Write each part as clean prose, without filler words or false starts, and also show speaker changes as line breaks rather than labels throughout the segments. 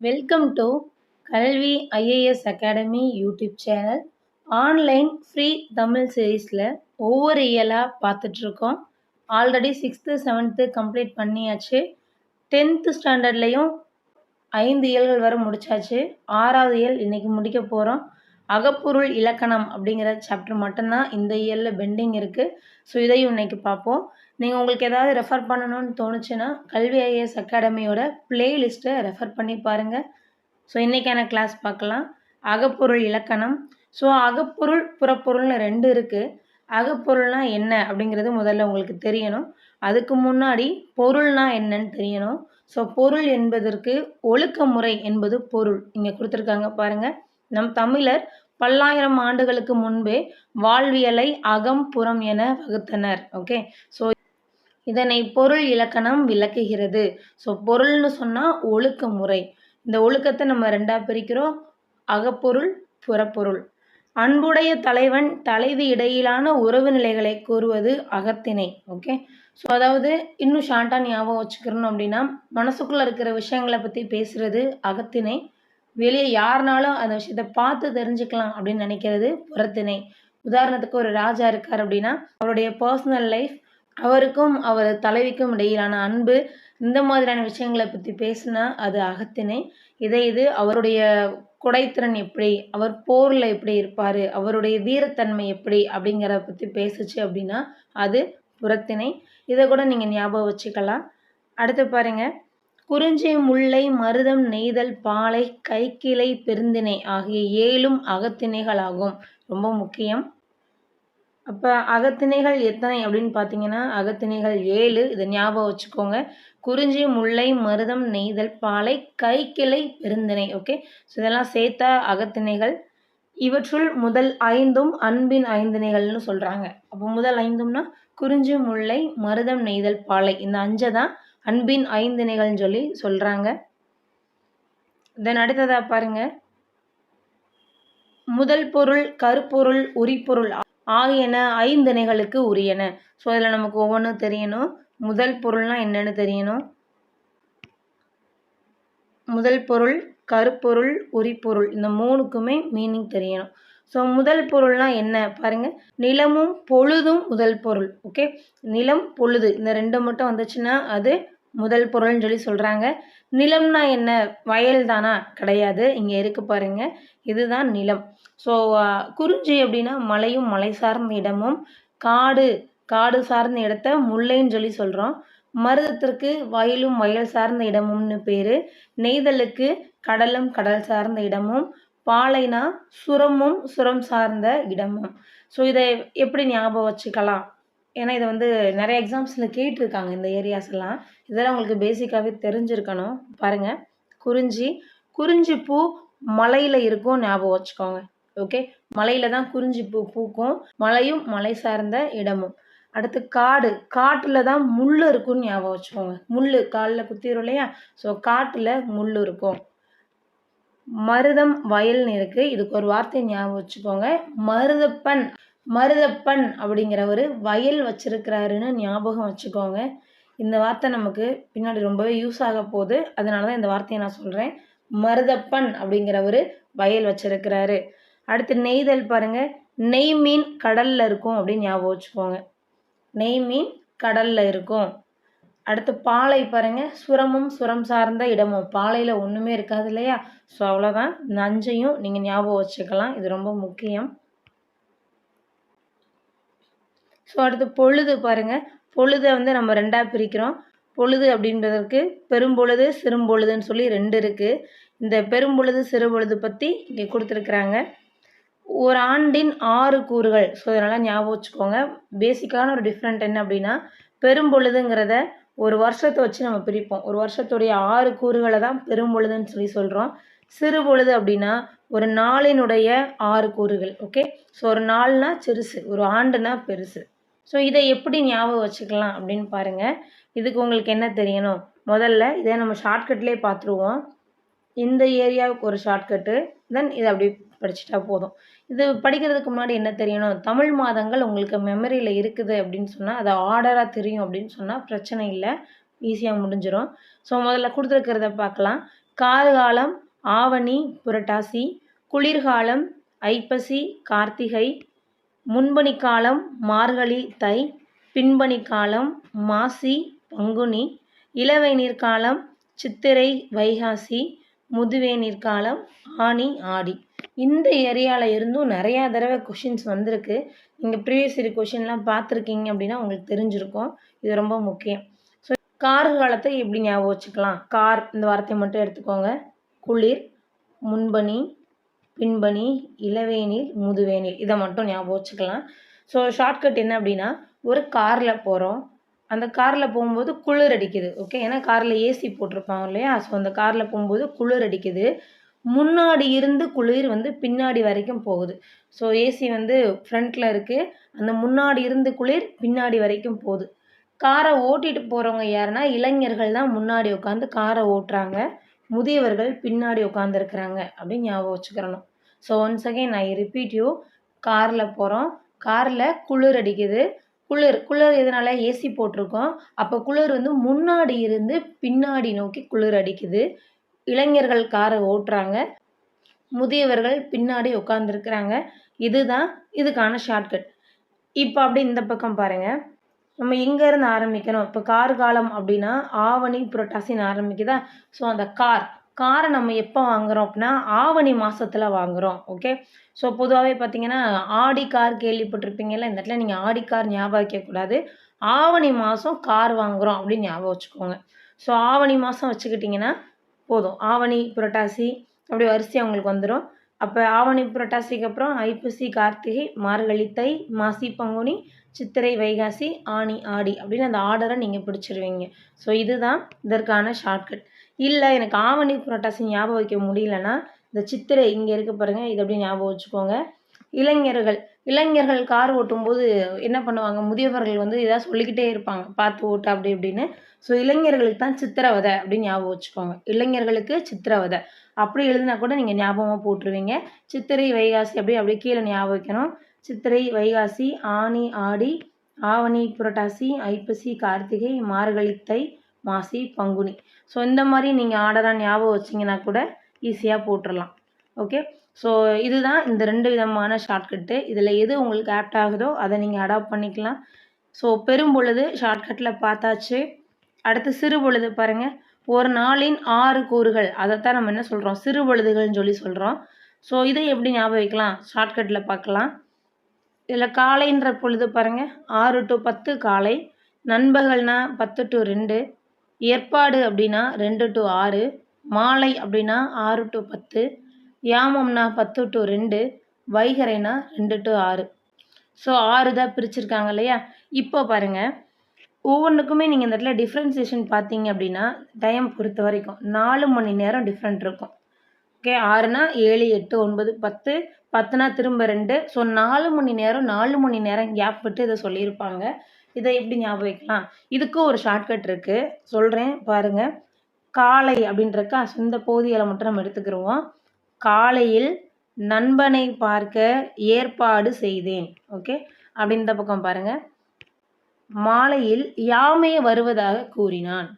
Welcome to கல்வி IAS academy YouTube channel. Online free Tamil சீரீஸில் ஒவ்வொரு இயலாக பார்த்துட்ருக்கோம். ஆல்ரெடி 6th 7th கம்ப்ளீட் பண்ணியாச்சு. 10th ஸ்டாண்டர்ட்லேயும் 5 இயல்கள் வரை முடிச்சாச்சு. 6வது இயல் இன்றைக்கி முடிக்க போகிறோம். அகப்பொருள் இலக்கணம் அப்படிங்கிற சாப்டர் மட்டும்தான் இந்த இயலில் பெண்டிங் இருக்குது. ஸோ இதையும் இன்றைக்கி பார்ப்போம். நீங்கள் உங்களுக்கு ஏதாவது ரெஃபர் பண்ணணும்னு தோணுச்சுன்னா கல்வி ஐஏஎஸ் அகாடமியோட பிளேலிஸ்ட்டை ரெஃபர் பண்ணி பாருங்கள். ஸோ இன்றைக்கான கிளாஸ் பார்க்கலாம். அகப்பொருள் இலக்கணம். ஸோ அகப்பொருள் புறப்பொருள்னு 2 இருக்குது. அகப்பொருள்னால் என்ன அப்படிங்கிறது முதல்ல உங்களுக்கு தெரியணும். அதுக்கு முன்னாடி பொருள்னா என்னன்னு தெரியணும். ஸோ பொருள் என்பதற்கு ஒழுக்க முறை என்பது பொருள். இங்கே கொடுத்துருக்காங்க பாருங்கள். நம் தமிழர் பல்லாயிரம் ஆண்டுகளுக்கு முன்பே வாழ்வியலை அகம் புறம் என வகுத்தனர். ஓகே, ஸோ இதனை பொருள் இலக்கணம் விளக்குகிறது. ஸோ பொருள்னு சொன்னால் ஒழுக்க முறை. இந்த ஒழுக்கத்தை நம்ம 2ஆக பிரிக்கிறோம், அகப்பொருள் புறப்பொருள். அன்புடைய தலைவன் தலைவி இடையிலான உறவு நிலைகளை கூறுவது அகத்திணை. ஓகே, ஸோ அதாவது இன்னும் ஷார்ட்டாக ஞாபகம் வச்சுக்கிறணும் அப்படின்னா, மனசுக்குள்ளே இருக்கிற விஷயங்களை பற்றி பேசுகிறது அகத்திணை. வெளியே யாருனாலும் அந்த விஷயத்தை பார்த்து தெரிஞ்சுக்கலாம் அப்படின்னு நினைக்கிறது புறத்திணை. உதாரணத்துக்கு ஒரு ராஜா இருக்கார் அப்படின்னா, அவருடைய பர்சனல் லைஃப், அவருக்கும் அவர் தலைவிக்கும் இடையிலான அன்பு, இந்த மாதிரியான விஷயங்களை பற்றி பேசுனா அது அகத்திணை. இது அவருடைய கொடைத்திறன் எப்படி, அவர் போரில் எப்படி இருப்பார், அவருடைய வீரத்தன்மை எப்படி அப்படிங்கிறத பற்றி பேசுச்சு அப்படின்னா அது புறத்திணை. இதை கூட நீங்கள் ஞாபகம் வச்சுக்கலாம். அடுத்து பாருங்கள். குறிஞ்சி, முல்லை, மருதம், நெய்தல், பாலை, கைக்கிளை, பெருந்திணை ஆகிய 7ம் அகத்திணைகளாகும். ரொம்ப முக்கியம். அப்போ அகத்திணைகள் எத்தனை அப்படின்னு பார்த்தீங்கன்னா அகத்திணைகள் 7. இதை ஞாபகம் வச்சுக்கோங்க. குறிஞ்சி, முல்லை, மருதம், நெய்தல், பாலை, கைக்கிளை, பெருந்திணை. ஓகே, ஸோ இதெல்லாம் சேர்த்தா அகத்திணைகள். இவற்றுள் முதல் 5ம் அன்பின் ஐந்திணைகள்னு சொல்கிறாங்க. அப்போ முதல் 5ம்னா குறிஞ்சி, முல்லை, மருதம், நெய்தல், பாலை, இந்த 5 தான் அன்பின் ஐந்திணைகள்னு சொல்லி சொல்கிறாங்க. தென் அடுத்ததாக பாருங்கள். முதல் பொருள், கருப்பொருள், உரிப்பொருள் ஆகியன ஐந்திணைகளுக்கு உரியன. ஸோ அதில் நமக்கு ஒவ்வொன்றும் தெரியணும். முதல் பொருள்னா என்னன்னு தெரியணும். முதல் பொருள், கருப்பொருள், உரிப்பொருள், இந்த 3க்குமே மீனிங் தெரியணும். ஸோ முதல் பொருள்னா என்ன பாருங்கள். நிலமும் பொழுதும் முதல் பொருள். ஓகே, நிலம் பொழுது இந்த 2 மட்டும் வந்துச்சுன்னா அது முதல் பொருள்னு சொல்லி சொல்கிறாங்க. நிலம்னா என்ன, வயல் தானா? கிடையாது, இங்கே இருக்கு பாருங்க, இதுதான் நிலம். ஸோ குறிஞ்சி அப்படின்னா மலையும் மலை சார்ந்த இடமும், காடு சார்ந்த இடத்த முல்லைன்னு சொல்லி சொல்கிறோம். மருதத்திற்கு வயலும் வயல் சார்ந்த இடமும்னு பேர். நெய்தலுக்கு கடலும் கடல் சார்ந்த இடமும், பாலைனா சுரமும் சுரம் சார்ந்த இடமும். ஸோ இதை எப்படி ஞாபகம் வச்சுக்கலாம், ஏன்னா இதை நிறைய எக்ஸாம்ஸில் கேட்டிருக்காங்க இந்த ஏரியாஸ் எல்லாம். இதெல்லாம் உங்களுக்கு பேசிக்காகவே தெரிஞ்சிருக்கணும். பாருங்கள். குறிஞ்சி பூ மலையில் இருக்கும், ஞாபகம் வச்சுக்கோங்க. ஓகே, மலையில் தான் குறிஞ்சி பூ பூக்கும், மலையும் மலை சார்ந்த இடமும். அடுத்து காட்டில் தான் முள் இருக்கும்னு ஞாபகம் வச்சுக்கோங்க. முள் காலில் குத்திரும் இல்லையா, ஸோ காட்டில் முள் இருக்கும். மருதம் வயல்னு இருக்குது, இதுக்கு ஒரு வார்த்தை ஞாபகம் வச்சுக்கோங்க. மருதப்பன் அப்படிங்கிறவர் வயல் வச்சிருக்கிறாருன்னு ஞாபகம் வச்சுக்கோங்க. இந்த வார்த்தை நமக்கு பின்னாடி ரொம்பவே யூஸ் ஆக போகுது, அதனால தான் இந்த வார்த்தையை நான் சொல்கிறேன். மருதப்பன் அப்படிங்கிறவர் வயல் வச்சிருக்கிறாரு. அடுத்து நெய்தல் பாருங்கள். நெய் மீன் கடலில் இருக்கும் அப்படின்னு ஞாபகம் வச்சுக்கோங்க. நெய் மீன் கடலில் இருக்கும். அடுத்து பாலை பாருங்கள். சுரமும் சுரம் சார்ந்த இடமும், பாலையில் ஒன்றுமே இருக்காது இல்லையா, ஸோ அவ்வளோதான். இந்த 5ஐயும் நீங்கள் ஞாபகம் வச்சுக்கலாம், இது ரொம்ப முக்கியம். ஸோ அடுத்து பொழுது பாருங்கள். பொழுதை நம்ம 2ஆக பிரிக்கிறோம். பொழுது அப்படின்றதற்கு பெரும்பொழுது சிறும்பொழுதுன்னு சொல்லி 2 இருக்குது. இந்த பெரும்பொழுது சிறுபொழுது பற்றி இங்கே கொடுத்துருக்குறாங்க. ஒரு ஆண்டின் 6 கூறுகள். ஸோ இதனால் ஞாபகம் வச்சுக்கோங்க. பேசிக்கான ஒரு டிஃப்ரெண்ட் என்ன அப்படின்னா, பெரும்பொழுதுங்கிறத ஒரு வருஷத்தை வச்சு நம்ம பிரிப்போம். ஒரு வருஷத்துடைய 6 கூறுகளை தான் பெரும்பொழுதுன்னு சொல்லி சொல்கிறோம். சிறுபொழுது அப்படின்னா ஒரு நாளினுடைய 6 கூறுகள். ஓகே, ஸோ ஒரு நாள்னா சிறுசு, ஒரு ஆண்டுனா பெருசு. ஸோ இதை எப்படி ஞாபகம் வச்சுக்கலாம் அப்படின்னு பாருங்கள். இதுக்கு உங்களுக்கு என்ன தெரியணும், முதல்ல இதை நம்ம ஷார்ட்கட்லேயே பார்த்துருவோம். இந்த ஏரியாவுக்கு ஒரு ஷார்ட்கட்டு, தென் இதை அப்படி படிச்சுட்டா போதும். இது படிக்கிறதுக்கு முன்னாடி என்ன தெரியணும், தமிழ் மாதங்கள் உங்களுக்கு மெமரியில் இருக்குது அப்படின்னு சொன்னால், அதை ஆர்டராக தெரியும் அப்படின்னு சொன்னால் பிரச்சனை இல்லை, ஈஸியாக முடிஞ்சிடும். ஸோ முதல்ல கொடுத்துருக்கிறத பார்க்கலாம். கார்காலம் ஆவணி புரட்டாசி, குளிர்காலம் ஐப்பசி கார்த்திகை, முன்பனிக்காலம் மார்கழி தை, பின்பனிக்காலம் மாசி பங்குனி, இளவேநீர் காலம் சித்திரை வைகாசி, முதுவேநீர் காலம் ஆனி ஆடி. இந்த ஏரியாவில் இருந்தும் நிறையா தடவை கொஷின்ஸ் வந்திருக்கு. நீங்கள் ப்ரீவியஸ் இயர் கொஷின்லாம் பார்த்துருக்கீங்க அப்படின்னா உங்களுக்கு தெரிஞ்சிருக்கும். இது ரொம்ப முக்கியம். ஸோ கார்காலத்தை எப்படி ஞாபகம் வச்சுக்கலாம்? கார் இந்த வார்த்தையை மட்டும் எடுத்துக்கோங்க. குளிர், முன்பனி, பின்பனி, இளவேநீர், முதுவேநீர், இதை மட்டும் ஞாபகம் வச்சுக்கலாம். ஸோ ஷார்ட்கட் என்ன அப்படின்னா, ஒரு காரில் போகிறோம், அந்த காரில் போகும்போது குளிர் அடிக்குது. ஓகே, ஏன்னா காரில் ஏசி போட்டிருப்பாங்க இல்லையா? ஸோ அந்த காரில் போகும்போது குளிர் அடிக்குது. முன்னாடி இருந்து குளிர் பின்னாடி வரைக்கும் போகுது. ஸோ ஏசி ஃப்ரண்ட்டில் இருக்குது, அந்த முன்னாடி இருந்து குளிர் பின்னாடி வரைக்கும் போகுது. காரை ஓட்டிகிட்டு போகிறவங்க யாருன்னா இளைஞர்கள் தான் முன்னாடி உட்காந்து காரை ஓட்டுறாங்க, முதியவர்கள் பின்னாடி உட்காந்துருக்குறாங்க அப்படின்னு ஞாபகம் வச்சுக்கிறணும். So once again I repeat you, காரில் போகிறோம், காரில் குளிர் அடிக்குது. குளிர் எதனால? ஏசி போட்டிருக்கோம். அப்போ குளிர் முன்னாடி இருந்து பின்னாடி நோக்கி குளிர் அடிக்குது. இளைஞர்கள் காரை ஓட்டுறாங்க, முதியவர்கள் பின்னாடி உட்காந்துருக்குறாங்க. இதுதான் இதுக்கான ஷார்ட்கட். இப்போ அப்படி இந்த பக்கம் பாருங்கள், நம்ம எங்கேருந்து ஆரம்பிக்கணும்? இப்போ கார்காலம் அப்படின்னா ஆவணி புரட்டாசின்னு ஆரம்பிக்குதா? ஸோ அந்த காரை நம்ம எப்போ வாங்குகிறோம் அப்படின்னா ஆவணி மாதத்தில் வாங்குகிறோம். ஓகே, ஸோ பொதுவாகவே பார்த்தீங்கன்னா ஆடி கார் கேள்விப்பட்டிருப்பீங்கல்ல, இந்த இடத்துல நீங்கள் ஆடி கார் ஞாபகம் வைக்கக்கூடாது, ஆவணி மாதம் கார் வாங்குகிறோம் அப்படின்னு ஞாபகம் வச்சுக்கோங்க. ஸோ ஆவணி மாதம் வச்சுக்கிட்டிங்கன்னா போதும். ஆவணி புரட்டாசி அப்படி வரிசையாக உங்களுக்கு வந்துடும். அப்போ ஆவணி புரட்டாசிக்கு அப்புறம் ஐப்பசி கார்த்திகை, மார்கழி தை, மாசி பங்குனி, சித்திரை வைகாசி, ஆனி ஆடி அப்படின்னு அந்த ஆர்டரை நீங்கள் பிடிச்சிருவீங்க. ஸோ இதுதான் இதற்கான ஷார்ட்கட். இல்லை எனக்கு ஆவணி புரட்டாசி ஞாபகம் வைக்க முடியலன்னா இந்த சித்திரை இங்கே இருக்க பாருங்கள், இது அப்படி ஞாபகம் வச்சுக்கோங்க. இளைஞர்கள் கார் ஓட்டும்போது என்ன பண்ணுவாங்க? முதியவர்கள் ஏதாவது சொல்லிக்கிட்டே இருப்பாங்க, பார்த்து ஓட்டு அப்படி இப்படின்னு. ஸோ இளைஞர்களுக்கு தான் சித்திரவதை அப்படின்னு ஞாபகம் வச்சுக்கோங்க. இளைஞர்களுக்கு சித்திரவதை அப்படி எழுதினா கூட நீங்கள் ஞாபகமாக போட்டுருவீங்க. சித்திரை வைகாசி அப்படியே கீழே ஞாபகம் வைக்கணும். சித்திரை வைகாசி, ஆனி ஆடி, ஆவணி புரட்டாசி, ஐப்பசி கார்த்திகை, மார்கழி தை, மாசி பங்குனி. ஸோ இந்த மாதிரி நீங்கள் ஆர்டராக ஞாபகம் வச்சிங்கன்னா கூட ஈஸியாக போட்டுடலாம். ஓகே, ஸோ இதுதான் இந்த 2 விதமான ஷார்ட்கட்டு. இதில் எது உங்களுக்கு ஆப்ட் ஆகுதோ அதை நீங்கள் அடாப்ட் பண்ணிக்கலாம். ஸோ பெரும்பொழுது ஷார்ட்கட்டில் பார்த்தாச்சு. அடுத்து சிறுபொழுது பாருங்கள். ஒரு நாளின் 6 கூறுகள், அதைத்தான் நம்ம என்ன சொல்கிறோம்? சிறுபொழுதுகள்னு சொல்கிறோம். ஸோ இதை எப்படி ஞாபகம் வைக்கலாம்? ஷார்ட்கட்டில் பார்க்கலாம். இதில் காலைன்ற பொழுது பாருங்கள், 6 to 10 காலை, நண்பகல்னா 10 to 2, ஏற்பாடு அப்படின்னா 2 to 6, மாலை அப்படின்னா 6 to 10, யாமம்னா 10 to 2, வைகரைனா 2 to 6. ஸோ 6 தான் பிரிச்சிருக்காங்க இல்லையா? இப்போ பாருங்கள், ஒவ்வொன்றுக்குமே நீங்கள் இந்த இடத்துல டிஃப்ரென்சியேஷன் பார்த்தீங்க அப்படின்னா டைம் பொறுத்த வரைக்கும் 4 மணி நேரம் டிஃப்ரெண்ட் இருக்கும். ஓகே, 6னா 7, 8, 9, 10, 10னா திரும்ப 2. ஸோ 4 மணி நேரம் கேப் விட்டு இதை சொல்லியிருப்பாங்க. இதை எப்படி ஞாபகம் வைக்கலாம்? இதுக்கும் ஒரு ஷார்ட்கட் இருக்குது, சொல்கிறேன் பாருங்கள். காலை அப்படின்றக்கா இந்த பகுதிகளை மட்டும் நம்ம எடுத்துக்கிடுவோம். காலையில் நண்பனை பார்க்க ஏற்பாடு செய்தேன். ஓகே, அப்படி இந்த பக்கம் பாருங்கள். மாலையில் யாமே வருவதாக கூறினான்.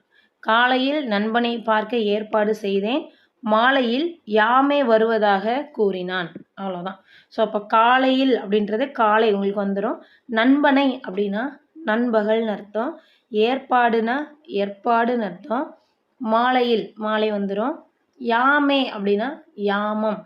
காலையில் நண்பனை பார்க்க ஏற்பாடு செய்தேன், மாலையில் யாமே வருவதாக கூறினான். அவ்வளோதான். ஸோ அப்போ காலையில் அப்படின்றது காலை உங்களுக்கு வந்துடும். நண்பனை அப்படின்னா நண்பகல்னு அர்த்தம். ஏற்பாடுனா ஏற்பாடுன்னு அர்த்தம். மாலையில் மாலை வந்துடும். யாமே அப்படின்னா யாமம்.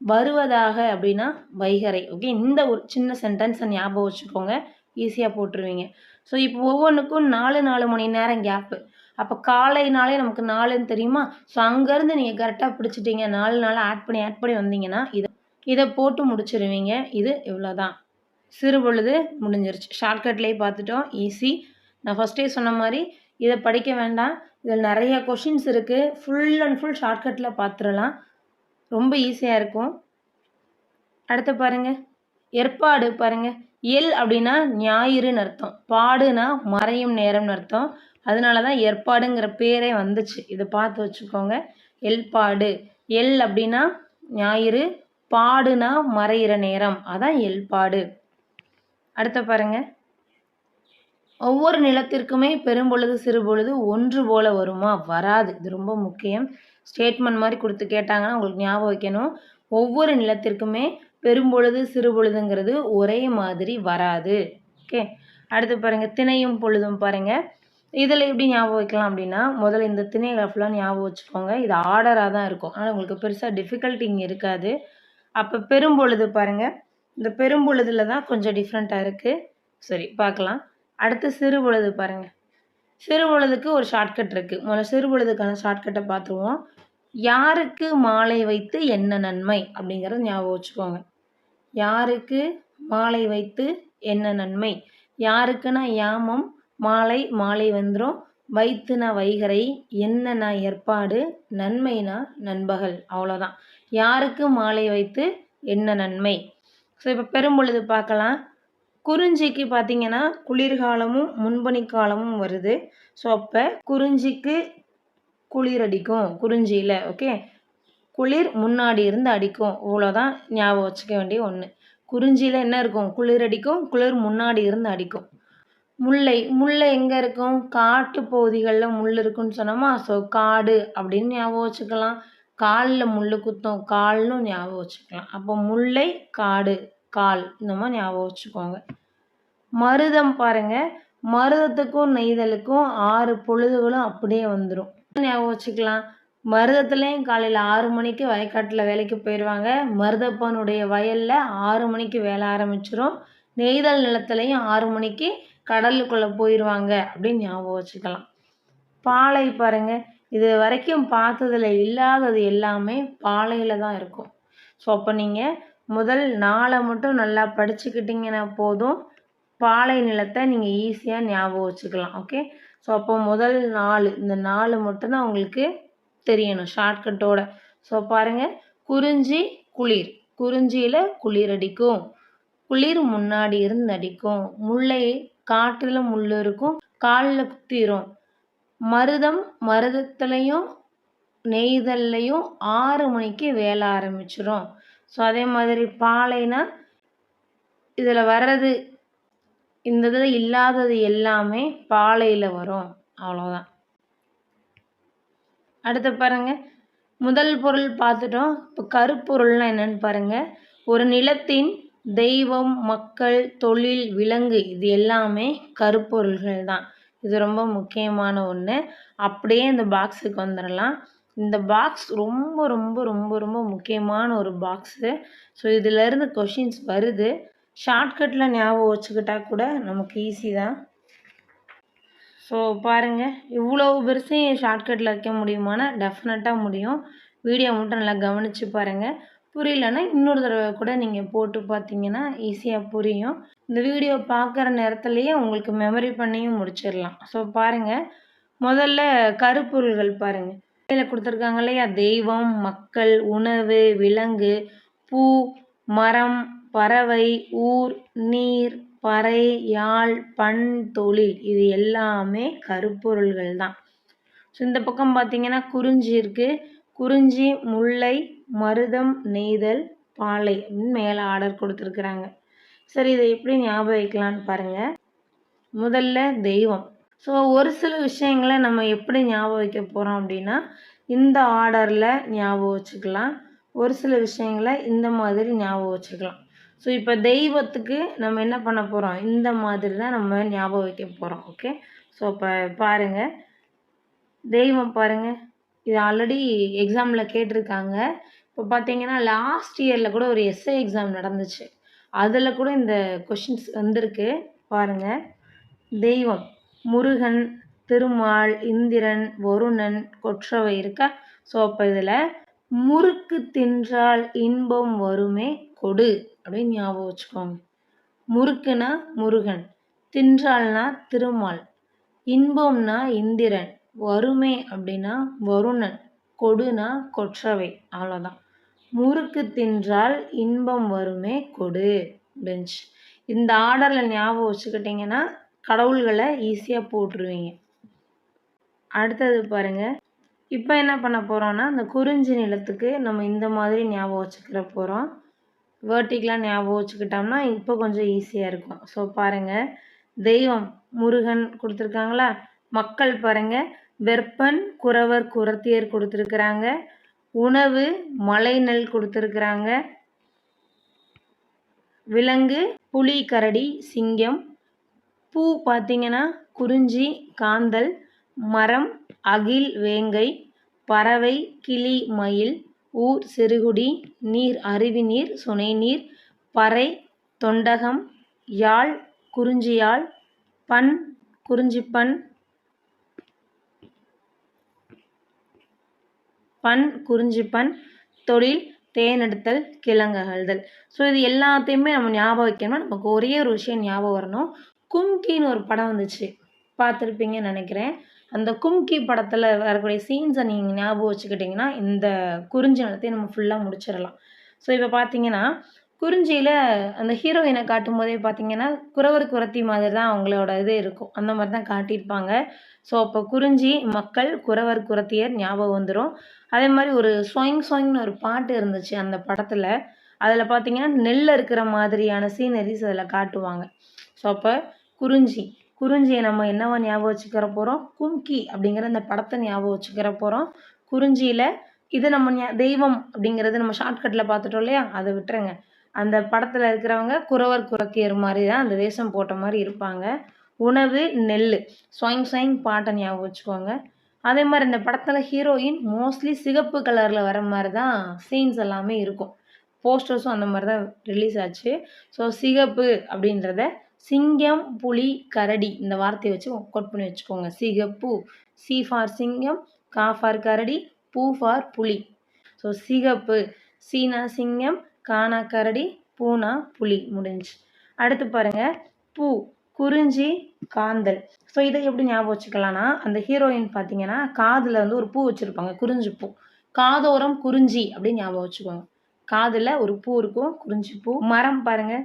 வருவதாக அப்படின்னா வைகரை. ஓகே, இந்த ஒரு சின்ன சென்டென்ஸை ஞாபகம் வச்சுக்கோங்க, ஈஸியாக போட்டுருவீங்க. ஸோ இப்போ ஒவ்வொன்றுக்கும் 4 மணி நேரம் கேப்பு. அப்போ காலைனாலே நமக்கு 4ன்னு தெரியுமா? ஸோ அங்கேருந்து நீங்கள் கரெக்டாக பிடிச்சிட்டிங்க, 4 ஆட் பண்ணி வந்தீங்கன்னா இதை போட்டு முடிச்சிருவீங்க. இது இவ்வளோதான், சிறுபொழுது முடிஞ்சிருச்சு. ஷார்ட்கட்லேயே பார்த்துட்டோம், ஈஸி. நான் ஃபஸ்ட்டே சொன்ன மாதிரி இதை படிக்க வேண்டாம், இதில் நிறைய கொஷின்ஸ் இருக்குது. ஃபுல் அண்ட் ஃபுல் ஷார்ட்கட்டில் பார்த்துடலாம், ரொம்ப ஈஸியாக இருக்கும். அடுத்து பாருங்கள், ஏற்பாடு பாருங்கள். எல் அப்படின்னா ஞாயிறுன்னு அர்த்தம், பாடுனா மறையும் நேரம்னு அர்த்தம். அதனால தான் ஏற்பாடுங்கிற பேரே வந்துச்சு, இதை பார்த்து வச்சுக்கோங்க. எல்பாடு, எல் அப்படின்னா ஞாயிறு, பாடுனா மறையிற நேரம், அதான் எல்பாடு. அடுத்து பாருங்கள், ஒவ்வொரு நிலத்திற்குமே பெரும்பொழுது சிறுபொழுது ஒன்று போல வருமா? வராது. இது ரொம்ப முக்கியம். ஸ்டேட்மெண்ட் மாரி குடுத்து கேட்டாங்கன்னா, உங்களுக்கு ஞாபகம் வைக்கணும். ஒவ்வொரு நிலத்திற்குமே பெரும்பொழுது, சிறுபொழுதுங்கிறது ஒரே மாதிரி வராது. ஓகே. அடுத்து பாருங்க, திணையும் பொழுதும் பாருங்க. இதில எப்படி ஞாபகம் வைக்கலாம் அப்படின்னா, முதல்ல இந்த திணைகள ஃபுல்லா ஞாபகம் வச்சுக்கோங்க. இது ஆர்டரா தான் இருக்கும். ஆனா உங்களுக்கு பெருசா டிஃபிகல்ட்டி இங்க இருக்காது. அப்ப பெரும்பொழுது பாருங்க. இந்த பெரும்பொழுதுல தான் கொஞ்சம் டிஃப்ரெண்ட்டா இருக்கு. சரி பார்க்கலாம். அடுத்து சிறுபொழுது பாருங்க. சிறுபொழுதுக்கு ஒரு ஷார்ட்கட் இருக்கு. முதல்ல சிறுபொழுதுக்கான ஷார்ட்கட்ட பார்த்துருவோம். யாருக்கு மாலை வைத்து என்ன நன்மை? அப்படிங்கிறத ஞாபகம் வச்சுக்கோங்க. யாருக்கு மாலை வைத்து என்ன நன்மை? யாருக்குன்னா யாமம், மாலை மாலை வந்துரும். வைத்துனா வைகறை, என்னன்னா ஏற்பாடு, நன்மைனா நண்பகல். அவ்வளோதான். யாருக்கு மாலை வைத்து என்ன நன்மை? ஸோ இப்போ பெரும்பொழுது பார்க்கலாம். குறிஞ்சிக்கு பார்த்தீங்கன்னா, குளிர்காலமும், முன்பனிக்காலமும் வருது. ஸோ அப்ப குறிஞ்சிக்கு குளிர் அடிக்கும். குறிஞ்சியில ஓகே. குளிர் முன்னாடி இருந்து அடிக்கும். இவ்வளோதான் ஞாபகம் வச்சுக்க வேண்டிய ஒண்ணு. குறிஞ்சியில என்ன இருக்கும்? குளிர் அடிக்கும். குளிர் முன்னாடி இருந்து அடிக்கும். முல்லை. முல்லை எங்க இருக்கும்? காட்டு பகுதிகள்ல முள் இருக்குன்னு சொன்னோமா? ஸோ காடு அப்படின்னு ஞாபகம் வச்சுக்கலாம். கால்ல முள்ளு குத்தும். கால்னு ஞாபகம் வச்சுக்கலாம். அப்போ முல்லை, காடு, கால் இந்த மாதிரி ஞாபகம் வச்சுக்கோங்க. மருதம் பாருங்க. மருதத்துக்கும் நெய்தலுக்கும் 6 பொழுதுகளும் அப்படியே வந்துரும். ஞாபகம் வச்சுக்கலாம். மருதத்துலேயும் காலையில் 6 மணிக்கு வயக்காட்டில் வேலைக்கு போயிடுவாங்க. மருதப்பனுடைய வயலில் 6 மணிக்கு வேலை ஆரம்பிச்சிரும். நெய்தல் நிலத்துலையும் 6 மணிக்கு கடலுக்குள்ளே போயிடுவாங்க அப்படின்னு ஞாபகம் வச்சுக்கலாம். பாலை பாருங்க. இது வரைக்கும் பார்த்ததுல இல்லாதது எல்லாமே பாலையில் தான் இருக்கும். ஸோ அப்போ நீங்கள் முதல் 4 மட்டும் நல்லா படிச்சுக்கிட்டிங்கன்னா போதும். பாலை நிலத்தை நீங்கள் ஈஸியாக ஞாபகம் வச்சுக்கலாம். ஓகே. ஸோ அப்போ முதல் 4 இந்த 4 மட்டும்தான் உங்களுக்கு தெரியணும் ஷார்ட்கட்டோட. ஸோ பாருங்கள், குறிஞ்சி குளிர். குறிஞ்சியில் குளிர் அடிக்கும். குளிர் முன்னாடி இருந்து அடிக்கும். முல்லை காட்டில் முள் இருக்கும். காலில் குத்திரும். மருதம் மருதத்துலையும் நெய்தல்லையும் 6 மணிக்கு வேலை ஆரம்பிச்சிரும். ஸோ அதே மாதிரி பாலைனா இதில் வர்றது இந்த இதில் இல்லாதது எல்லாமே பாலையில் வரும். அவ்வளோதான். அடுத்து பாருங்க, முதல் பொருள் பார்த்துட்டோம். இப்போ கருப்பொருள்னா என்னன்னு பாருங்க. ஒரு நிலத்தின் தெய்வம், மக்கள், தொழில், விலங்கு இது எல்லாமே கருப்பொருள்கள் தான். இது ரொம்ப முக்கியமான ஒன்று. அப்படியே இந்த பாக்ஸுக்கு வந்துடலாம். இந்த பாக்ஸ் ரொம்ப ரொம்ப ரொம்ப ரொம்ப முக்கியமான ஒரு பாக்ஸு. ஸோ இதிலேருந்து கொஷின்ஸ் வருது. ஷார்ட்கட்டில் ஞாபகம் வச்சுக்கிட்டா கூட நமக்கு ஈஸி தான். ஸோ பாருங்கள், இவ்வளோ பெருசையும் ஷார்ட்கட்டில் வைக்க முடியுமானா டெஃபினட்டாக முடியும். வீடியோ மட்டும் நல்லா கவனித்து பாருங்கள். புரியலன்னா இன்னொரு தடவை கூட நீங்கள் போட்டு பார்த்தீங்கன்னா ஈஸியாக புரியும். இந்த வீடியோ பார்க்குற நேரத்துலையே உங்களுக்கு மெமரி பண்ணியும் முடிச்சிடலாம். ஸோ பாருங்கள், முதல்ல கருப்பொருள்கள் பாருங்கள். இதில் கொடுத்துருக்காங்க இல்லையா? தெய்வம், மக்கள், உணவு, விலங்கு, பூ, மரம், பறவை, ஊர், நீர், பறை, யாழ், பண், தொழில் இது எல்லாமே கருப்பொருள்கள் தான். ஸோ இந்த பக்கம் பார்த்தீங்கன்னா குறிஞ்சி இருக்குது. குறிஞ்சி, முல்லை, மருதம், நெய்தல், பாலை அப்படின்னு மேலே ஆர்டர் கொடுத்துருக்குறாங்க. சரி, இதை எப்படி ஞாபகம் வைக்கலான்னு பாருங்கள். முதல்ல தெய்வம். ஸோ ஒரு சில விஷயங்களை நம்ம எப்படி ஞாபகம் வைக்க போகிறோம் அப்படின்னா இந்த ஆர்டரில் ஞாபகம் வச்சுக்கலாம். ஒரு சில விஷயங்களை இந்த மாதிரி ஞாபகம் வச்சுக்கலாம். ஸோ இப்போ தெய்வத்துக்கு நம்ம என்ன பண்ண போகிறோம்? இந்த மாதிரி தான் நம்ம ஞாபகம் வைக்க போகிறோம். ஓகே. ஸோ இப்போ பாருங்கள், தெய்வம் பாருங்கள். இது ஆல்ரெடி எக்ஸாமில் கேட்டிருக்காங்க. இப்போ பார்த்தீங்கன்னா லாஸ்ட் இயரில் கூட ஒரு எஸ்ஏ எக்ஸாம் நடந்துச்சு. அதில் கூட இந்த கொஷின்ஸ் வந்திருக்கு பாருங்கள். தெய்வம் முருகன், திருமால், இந்திரன், வருணன், கொற்றவை இருக்கா? ஸோ அப்போ இதில் முறுக்கு தின்றால் இன்பம் வருமே கொடு அப்படின்னு ஞாபகம் வச்சுக்கோங்க. முறுக்குனா முருகன், தின்றால்னா திருமால், இன்பம்னா இந்திரன், வருமே அப்படின்னா வருணன், கொடுனா கொற்றவை. அவ்வளோதான். முறுக்கு தின்றால் இன்பம் வருமே கொடு பெஞ்ச். இந்த ஆர்டரில் ஞாபகம் வச்சுக்கிட்டிங்கன்னா கடவுள்களை ஈஸியாக போட்டுருவீங்க. அடுத்தது பாருங்கள், இப்போ என்ன பண்ண போகிறோன்னா இந்த குறிஞ்சி நிலத்துக்கு நம்ம இந்த மாதிரி ஞாபகம் வச்சுக்கிற போகிறோம். வேர்ட்டிக்கலாக ஞாபகம் வச்சுக்கிட்டோம்னா இப்போ கொஞ்சம் ஈஸியாக இருக்கும். ஸோ பாருங்கள், தெய்வம் முருகன் கொடுத்துருக்காங்களா? மக்கள் பாருங்க, வெற்பன், குறவர், குறத்தியர் கொடுத்துருக்குறாங்க. உணவு மலைநெல் கொடுத்துருக்குறாங்க. விலங்கு புலி, கரடி, சிங்கம். பூ பார்த்தீங்கன்னா குறிஞ்சி, காந்தல். மரம் அகில், வேங்கை. பறவை கிளி, மயில். ஊர் சிறுகுடி. நீர் அருவி நீர், சுனை நீர். பறை தொண்டகம். யாழ் குறிஞ்சியாழ். பண் குறிஞ்சிப்பண். குறிஞ்சிப்பண். தொழில் தேனெடுத்தல், கிழங்கு அகழ்தல். ஸோ இது எல்லாத்தையுமே நம்ம ஞாபகம் வைக்கணும்னா நமக்கு ஒரே ஒரு விஷயம் ஞாபகம் வரணும். கும்கின்னு ஒரு படம் வந்துச்சு, பார்த்துருப்பீங்கன்னு நினைக்கிறேன். அந்த கும்கி படத்தில் வரக்கூடிய சீன்ஸை நீங்கள் ஞாபகம் வச்சுக்கிட்டிங்கன்னா இந்த குறிஞ்சி நிலத்தையும் நம்ம ஃபுல்லாக முடிச்சிடலாம். ஸோ இப்போ பார்த்தீங்கன்னா குறிஞ்சியில் அந்த ஹீரோயினை காட்டும் போதே பார்த்தீங்கன்னா குறவர் குறத்தி மாதிரி தான் அவங்களோட இது இருக்கும், அந்த மாதிரி தான் காட்டியிருப்பாங்க. ஸோ அப்போ குறிஞ்சி மக்கள், குறவர் குறத்தியர் ஞாபகம் வந்துடும். அதே மாதிரி ஒரு ஸ்வாயிங் ஸ்வாயிங்னு ஒரு பாட்டு இருந்துச்சு அந்த படத்தில். அதில் பார்த்தீங்கன்னா நெல் இருக்கிற மாதிரியான சீனரிஸ் அதில் காட்டுவாங்க. ஸோ அப்போ குறிஞ்சியை நம்ம என்னவா ஞாபகம் வச்சுக்கிற போகிறோம்? கும்கி அப்படிங்கிற அந்த படத்தை ஞாபகம் வச்சுக்கிற போகிறோம். குறிஞ்சியில் இது நம்ம தெய்வம் அப்படிங்கிறது நம்ம ஷார்ட்கட்டில் பார்த்துட்டோம் இல்லையா, அதை விட்டுருங்க. அந்த படத்தில் இருக்கிறவங்க குறவர் குறத்தியர் மாதிரி தான் அந்த வேஷம் போட்ட மாதிரி இருப்பாங்க. உணவு நெல், ஸ்வாயிங் ஸ்வாயிங் பாட்டை ஞாபகம் வச்சுக்கோங்க. அதே மாதிரி இந்த படத்தில் ஹீரோயின் மோஸ்ட்லி சிகப்பு கலரில் வர மாதிரி தான் சீன்ஸ் எல்லாமே இருக்கும். போஸ்டர்ஸும் அந்த மாதிரி தான் ரிலீஸ் ஆச்சு. ஸோ சிகப்பு அப்படின்றத சிங்கம், புலி, கரடி இந்த வார்த்தையை வச்சு கோட் பண்ணி வச்சுக்கோங்க. சிகப்பு, சி ஃபார் சிங்கம், கா ஃபார் கரடி, பூ ஃபார் புலி. ஸோ சிகப்பு, சீனா சிங்கம், கானா கரடி, பூனா புலி. முடிஞ்சு. அடுத்து பாருங்க, பூ குறிஞ்சி, காந்தல். ஸோ இதை எப்படி ஞாபகம் வச்சுக்கலாம்னா அந்த ஹீரோயின் பார்த்தீங்கன்னா காதில் வந்து ஒரு பூ வச்சுருப்பாங்க, குறிஞ்சி பூ. காதோரம் குறிஞ்சி அப்படின்னு ஞாபகம் வச்சுக்கோங்க. காதில் ஒரு பூ இருக்கும், குறிஞ்சி பூ. மரம் பாருங்க,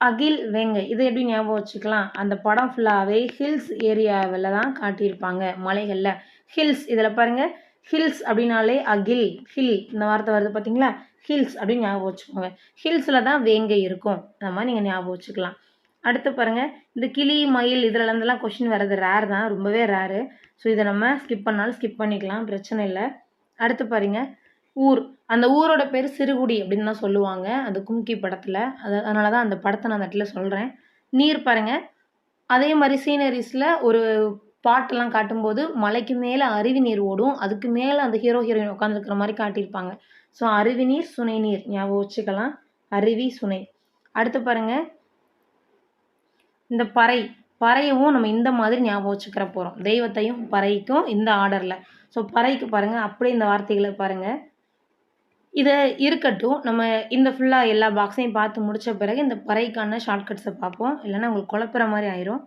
அகில், வேங்கை. இதை எப்படி ஞாபகம் வச்சுக்கலாம்? அந்த படம் ஃபுல்லாகவே ஹில்ஸ் ஏரியாவில் தான் காட்டியிருப்பாங்க, மலைகளில். ஹில்ஸ் இதில் பாருங்கள், ஹில்ஸ் அப்படின்னாலே அகில், ஹில் இந்த வார்த்தை வருது பார்த்தீங்களா? ஹில்ஸ் அப்படின்னு ஞாபகம் வச்சுக்கோங்க. ஹில்ஸில் தான் வேங்கை இருக்கும், அந்த மாதிரி நீங்கள் ஞாபகம் வச்சுக்கலாம். அடுத்து பாருங்கள், இந்த கிளி, மயில் இதுலேருந்துலாம் கொஷின் வர்றது ரேர் தான், ரொம்பவே ரேரு. ஸோ இதை நம்ம ஸ்கிப் பண்ணாலும் ஸ்கிப் பண்ணிக்கலாம், பிரச்சனை இல்லை. அடுத்து பாருங்கள், ஊர். அந்த ஊரோட பேர் சிறுகுடி அப்படின்னு தான் சொல்லுவாங்க அந்த கும்கி படத்தில். அதனால தான் அந்த படத்தை நான் அந்த இடத்துல சொல்கிறேன். நீர் பாருங்கள், அதே மாதிரி சீனரிஸில் ஒரு பாட்டெல்லாம் காட்டும்போது மலைக்கு மேலே அருவி நீர் ஓடும், அதுக்கு மேலே அந்த ஹீரோயின் உட்காந்துருக்கிற மாதிரி காட்டியிருப்பாங்க. ஸோ அருவி நீர், சுனை நீர் ஞாபகம் வச்சுக்கலாம். அருவி, சுனை. அடுத்து பாருங்கள், இந்த பறையவும் நம்ம இந்த மாதிரி ஞாபகம் வச்சுக்கிற போகிறோம். தெய்வத்தையும் பறைக்கும் இந்த ஆர்டரில். ஸோ பறைக்கு பாருங்கள், அப்படியே இந்த வார்த்தைகளை பாருங்கள். இதை இருக்கட்டும், நம்ம இந்த ஃபுல்லாக எல்லா பாக்ஸையும் பார்த்து முடித்த பிறகு இந்த பறைக்கான ஷார்ட்கட்ஸை பார்ப்போம், இல்லைன்னா உங்களுக்கு குழப்புற மாதிரி ஆயிரும்.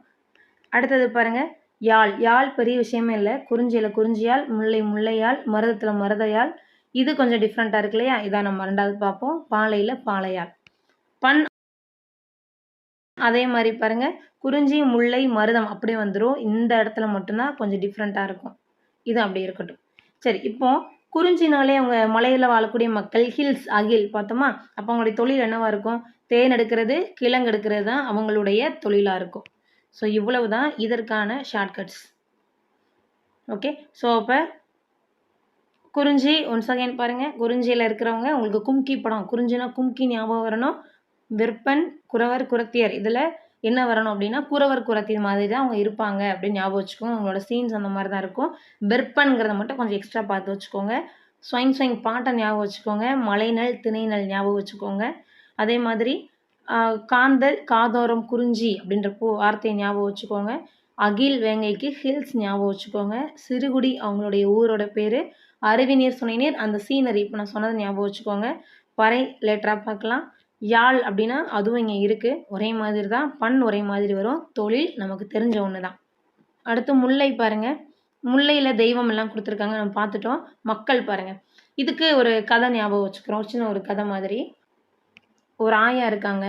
அடுத்தது பாருங்கள், யாழ். யாழ் பெரிய விஷயமே இல்லை. குறிஞ்சியில் குறிஞ்சியால், முல்லை முல்லையால், மருதத்தில் மருதையால். இது கொஞ்சம் டிஃப்ரெண்ட்டாக இருக்கு இல்லையா, இதான் நம்ம ரெண்டாவது பார்ப்போம். பாலையில் பாலையால். பண் அதே மாதிரி பாருங்கள், குறிஞ்சி, முல்லை, மருதம் அப்படியே வந்துடும். இந்த இடத்துல மட்டும்தான் கொஞ்சம் டிஃப்ரெண்ட்டாக இருக்கும். இது அப்படி இருக்கட்டும். சரி, இப்போ குறிஞ்சினாலே அவங்க மலையில் வாழக்கூடிய மக்கள், ஹில்ஸ், அகில் பார்த்தோமா? அப்போ அவங்களுடைய தொழில் என்னவாக இருக்கும்? தேன் எடுக்கிறது, கிழங்கு எடுக்கிறது தான் அவங்களுடைய தொழிலாக இருக்கும். ஸோ இவ்வளவு தான் இதற்கான ஷார்ட்கட்ஸ். ஓகே, ஸோ அப்போ குறிஞ்சி ஒன்ஸ் அகைன் பாருங்கள். குறிஞ்சியில் இருக்கிறவங்க உங்களுக்கு கும்கி படம், குறிஞ்சினா கும்கி ஞாபகம் வரணும். விற்பன், குறவர், குறத்தியர் இதில் என்ன வரணும் அப்படின்னா குறவர் குறத்தி மாதிரி தான் அவங்க இருப்பாங்க அப்படின்னு ஞாபகம் வச்சுக்கோங்க. அவங்களோட சீன்ஸ் அந்த மாதிரி தான் இருக்கும். வெற்பன்கிறத மட்டும் கொஞ்சம் எக்ஸ்ட்ரா பார்த்து வச்சுக்கோங்க. ஸ்வைங் ஸ்வைங் பாட்டை ஞாபகம் வச்சுக்கோங்க. மலைநெல், திணைநெல் ஞாபகம் வச்சுக்கோங்க. அதே மாதிரி காந்தல், காதோரம், குறிஞ்சி அப்படின்ற வார்த்தையை ஞாபகம் வச்சுக்கோங்க. அகில், வேங்கைக்கு ஹில்ஸ் ஞாபகம் வச்சுக்கோங்க. சிறுகுடி அவங்களுடைய ஊரோட பேர். அருவி நீர், சுனை நீர் அந்த சீனரி இப்போ நான் சொன்னதை ஞாபகம் வச்சுக்கோங்க. பறை லேட்டராக பார்க்கலாம். யாழ் அப்படின்னா அதுவும் இங்கே இருக்குது, ஒரே மாதிரி தான். பண் ஒரே மாதிரி வரும். தொழில் நமக்கு தெரிஞ்ச ஒன்று தான். அடுத்து முல்லை பாருங்கள். முல்லையில் தெய்வம் எல்லாம் கொடுத்துருக்காங்க, நம்ம பார்த்துட்டோம். மக்கள் பாருங்கள், இதுக்கு ஒரு கதை ஞாபகம் வச்சுக்கிறோம், சின்ன ஒரு கதை மாதிரி. ஒரு ஆயா இருக்காங்க,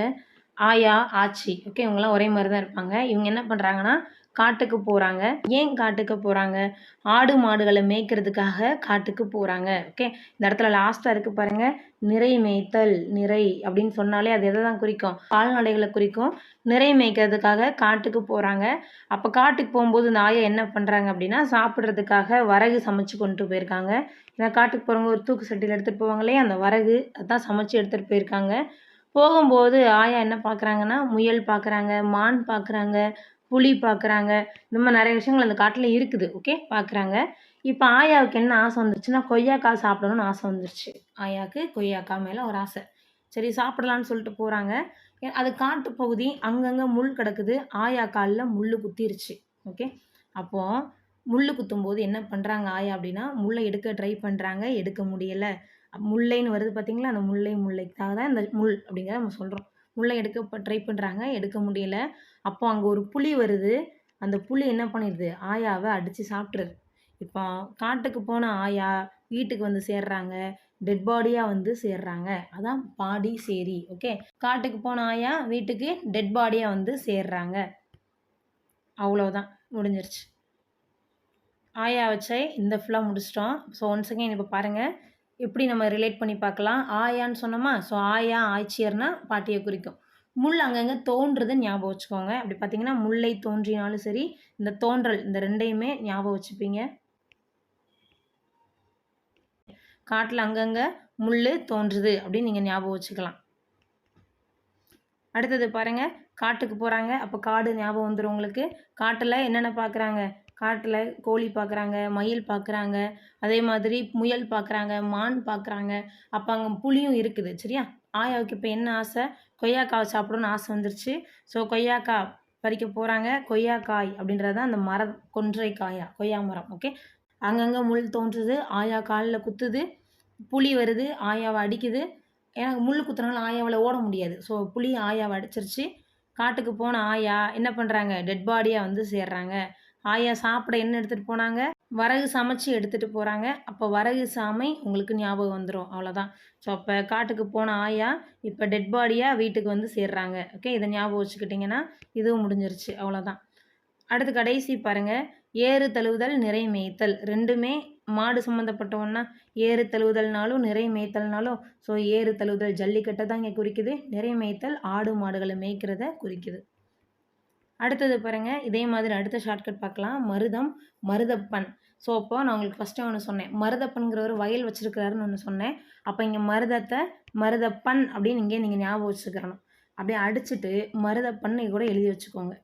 ஆயா, ஆச்சி. ஓகே. இவங்கலாம் ஒரே மாரி தான் இருப்பாங்க. இவங்க என்ன பண்றாங்கன்னா, காட்டுக்கு போறாங்க. ஏன் காட்டுக்கு போறாங்க? ஆடு, மாடுகள மேய்க்கிறதுக்காக காட்டுக்கு போறாங்க. ஓகே. இந்த இடத்துல லாஸ்ட்டா இருக்கு பாருங்க. நிறை மேய்த்தல், நிறை அப்படின்னு சொன்னாலே அது எத தான் குறிக்கும்? கால்நடைகள குறிக்கும். நிறை மேய்க்கிறதுக்காக காட்டுக்கு போறாங்க. அப்ப காட்டுக்கு போம்போது இந்த ஆயா என்ன பண்றாங்க அப்படின்னா, சாப்பிடுறதுக்காக வரகு சமைச்சு கொண்டு போயிருக்காங்க. ஏன்னா காட்டுக்கு போறவங்க ஒரு தூக்கு சட்டியில எடுத்துட்டு போவாங்க இல்லையா? அந்த வரகு அதான் சமைச்சு எடுத்துட்டு போயிருக்காங்க. போகும்போது ஆயா என்ன பார்க்குறாங்கன்னா, முயல் பார்க்குறாங்க, மான் பார்க்குறாங்க, புலி பார்க்குறாங்க. இந்த மாரி நெறைய விஷயங்கள் அந்த காட்டுல இருக்குது. ஓகே. பார்க்குறாங்க. இப்ப ஆயாவுக்கு என்ன ஆசை வந்துருச்சுன்னா, கொய்யாக்காய் சாப்பிடணும்னு ஆசை வந்துருச்சு. ஆயாக்கு கொய்யாக்காய் மேல ஒரு ஆசை. சரி சாப்பிடலான்னு சொல்லிட்டு போறாங்க. அது காட்டு பகுதி. அங்கங்க முள் கிடக்குது. ஆயா கால்ல முள்ளு குத்திருச்சு. ஓகே. அப்போ முள்ளு குத்தும்போது என்ன பண்றாங்க ஆயா அப்படின்னா, முள்ள எடுக்க ட்ரை பண்றாங்க. எடுக்க முடியல. முல்லைன்னு வருது பார்த்தீங்களா? அந்த முல்லை முல்லைக்காக தான் இந்த முள் அப்படிங்கிறத நம்ம சொல்றோம். முல்லை எடுக்க ட்ரை பண்றாங்க. எடுக்க முடியல. அப்போ அங்க ஒரு புலி வருது. அந்த புலி என்ன பண்ணிடுது? ஆயாவ அடிச்சு சாப்பிட்டுருது. இப்போ காட்டுக்கு போன ஆயா வீட்டுக்கு வந்து சேர்றாங்க. டெட் பாடியா வந்து சேர்றாங்க. அதான் பாடி சேரி. ஓகே. காட்டுக்கு போன ஆயா வீட்டுக்கு டெட் பாடியா வந்து சேர்றாங்க. அவ்வளோதான். முடிஞ்சிருச்சு. ஆயா வச்சே இந்த ஃபுல்லா முடிச்சிட்டோம். ஸோ ஒன்ஸ் அகைன் இப்ப பாருங்க. எப்படி நம்ம ரிலேட் பண்ணி பார்க்கலாம். ஆயான்னு சொன்னோமா? ஸோ ஆயா, ஆய்ச்சியர்னா பாட்டிய குறிக்கும். முள் அங்கங்க தோன்றுதுன்னு ஞாபகம் வச்சுக்கோங்க. அப்படி பார்த்தீங்கன்னா, முல்லை தோன்றினாலும் சரி, இந்த தோன்றல் இந்த 2யுமே ஞாபகம் வச்சுப்பீங்க. காட்டுல அங்கங்க முள்ளு தோன்றுது அப்படின்னு நீங்க ஞாபகம் வச்சுக்கலாம். அடுத்தது பாருங்க. காட்டுக்கு போறாங்க. அப்ப காடு ஞாபகம் வந்துரும் உங்களுக்கு. காட்டுல என்னென்ன பார்க்குறாங்க? காட்டுல கோழி பார்க்குறாங்க, மயில் பார்க்குறாங்க, அதே மாதிரி முயல் பார்க்குறாங்க, மான் பார்க்குறாங்க. அப்ப அங்க புலியும் இருக்குது. சரியா? ஆயாவுக்கு இப்ப என்ன ஆசை? கொய்யாக்காவ சாப்பிடணும்னு ஆசை வந்துருச்சு. ஸோ கொய்யாக்கா பறிக்க போறாங்க. கொய்யாக்காய் அப்படின்றது தான் அந்த மரம் கொன்றை காயா, கொய்யா மரம். ஓகே. அங்கங்க முள் தோன்றுது. ஆயா கால்ல குத்துது. புலி வருது. ஆயாவ அடிக்குது. ஏன்னா முள்ளு குத்துறனால ஆயாவால ஓட முடியாது. ஸோ புலி ஆயாவ அடிச்சிருச்சு. காட்டுக்கு போன ஆயா என்ன பண்றாங்க? டெட் பாடியா வந்து சேர்றாங்க. ஆயா சாப்பிட என்ன எடுத்துட்டு போனாங்க? வரகு சமைச்சு எடுத்துட்டு போறாங்க. அப்போ வரகு சாமை உங்களுக்கு ஞாபகம் வந்துரும். அவ்வளோதான். ஸோ அப்ப காட்டுக்கு போன ஆயா இப்ப டெட் பாடியா வீட்டுக்கு வந்து சேர்றாங்க. ஓகே. இத ஞாபகம் வச்சுக்கிட்டீங்கன்னா, இதுவும் முடிஞ்சிருச்சு. அவ்வளோதான். அடுத்து கடைசி பாருங்க. ஏறு தழுவுதல், நிறை மேய்த்தல் 2மே மாடு சம்மந்தப்பட்ட ஒண்ணா? ஏறு தழுவுதல்னாலும், நிறை மேய்த்தல்னாலும் ஸோ ஏறு தழுவுதல் ஜல்லிக்கட்ட தான் இங்க குறிக்குது. நிறை மேய்த்தல் ஆடு, மாடுகள மேய்க்கிறத குறிக்குது. அடுத்தது பாருங்க. இதே மாதிரி அடுத்த ஷார்ட்கட் பார்க்கலாம். மருதம், மருதப்பன். ஸோ அப்போ நான் உங்களுக்கு ஃபர்ஸ்ட்டே ஒண்ணு சொன்னேன். மருதப்பன்கிறவரு வயல் வச்சிருக்கிறாருன்னு ஒண்ணு சொன்னேன். அப்ப இங்க மருதத்த மருதப்பன் அப்படின்னு இங்கே நீங்க ஞாபகம் வச்சுக்கிறணும். அப்படியே அடிச்சுட்டு மருதப்பன்னு கூட எழுதி வச்சுக்கோங்க.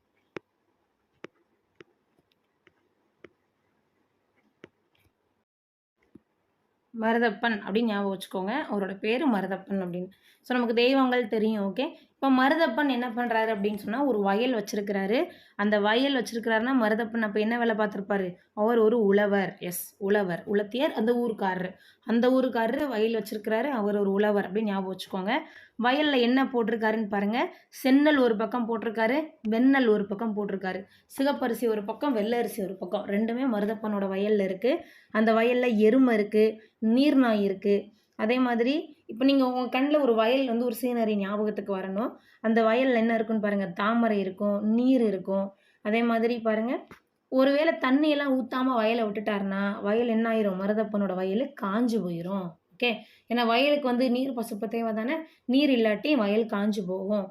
மருதப்பன் அப்படின்னு ஞாபகம் வச்சுக்கோங்க. அவரோட பேரு மருதப்பன் அப்படின்னு. ஸோ நமக்கு தெய்வங்கள் தெரியும். ஓகே. இப்போ மருதப்பன் என்ன பண்றாரு அப்படின்னு சொன்னா, ஒரு வயல் வச்சிருக்கிறாரு. அந்த வயல் வச்சிருக்கிறாருன்னா, மருதப்பன் அப்ப என்ன வேலை பார்த்திருப்பாரு? அவர் ஒரு உழவர். எஸ் உழவர். உழத்தியர் அந்த ஊர்க்காரரு. அந்த ஊருக்காரரு வயல் வச்சிருக்கிறாரு. அவர் ஒரு உழவர் அப்படின்னு ஞாபகம் வச்சுக்கோங்க. வயல்ல என்ன போட்டிருக்காருன்னு பாருங்க. செந்நெல் ஒரு பக்கம் போட்டிருக்காரு. வெண்ணெல் ஒரு பக்கம் போட்டிருக்காரு. சிகப்பரிசி ஒரு பக்கம், வெள்ளை அரிசி ஒரு பக்கம். 2மே மருதப்பனோட வயல்ல இருக்கு. அந்த வயல்ல எருமை இருக்கு. நீர்நாய் இருக்கு. அதே மாதிரி இப்ப நீங்க உங்க கண்ல ஒரு வயல் வந்து ஒரு சீனரி ஞாபகத்துக்கு வரணும். அந்த வயல்ல என்ன இருக்குன்னு பாருங்க. தாமரை இருக்கும், நீர் இருக்கும். அதே மாதிரி பாருங்க, ஒருவேள தண்ணி எல்லாம் ஊத்தாம வயல விட்டுட்டாருன்னா, வயல் என்ன ஆயிரும்? மருதப்பனோட வயலு காஞ்சு போயிரும். ஓகே. ஏன்னா வயலுக்கு வந்து நீர் பசுப்பு தேவை தானே! நீர் இல்லாட்டி வயல் காஞ்சு போகும்.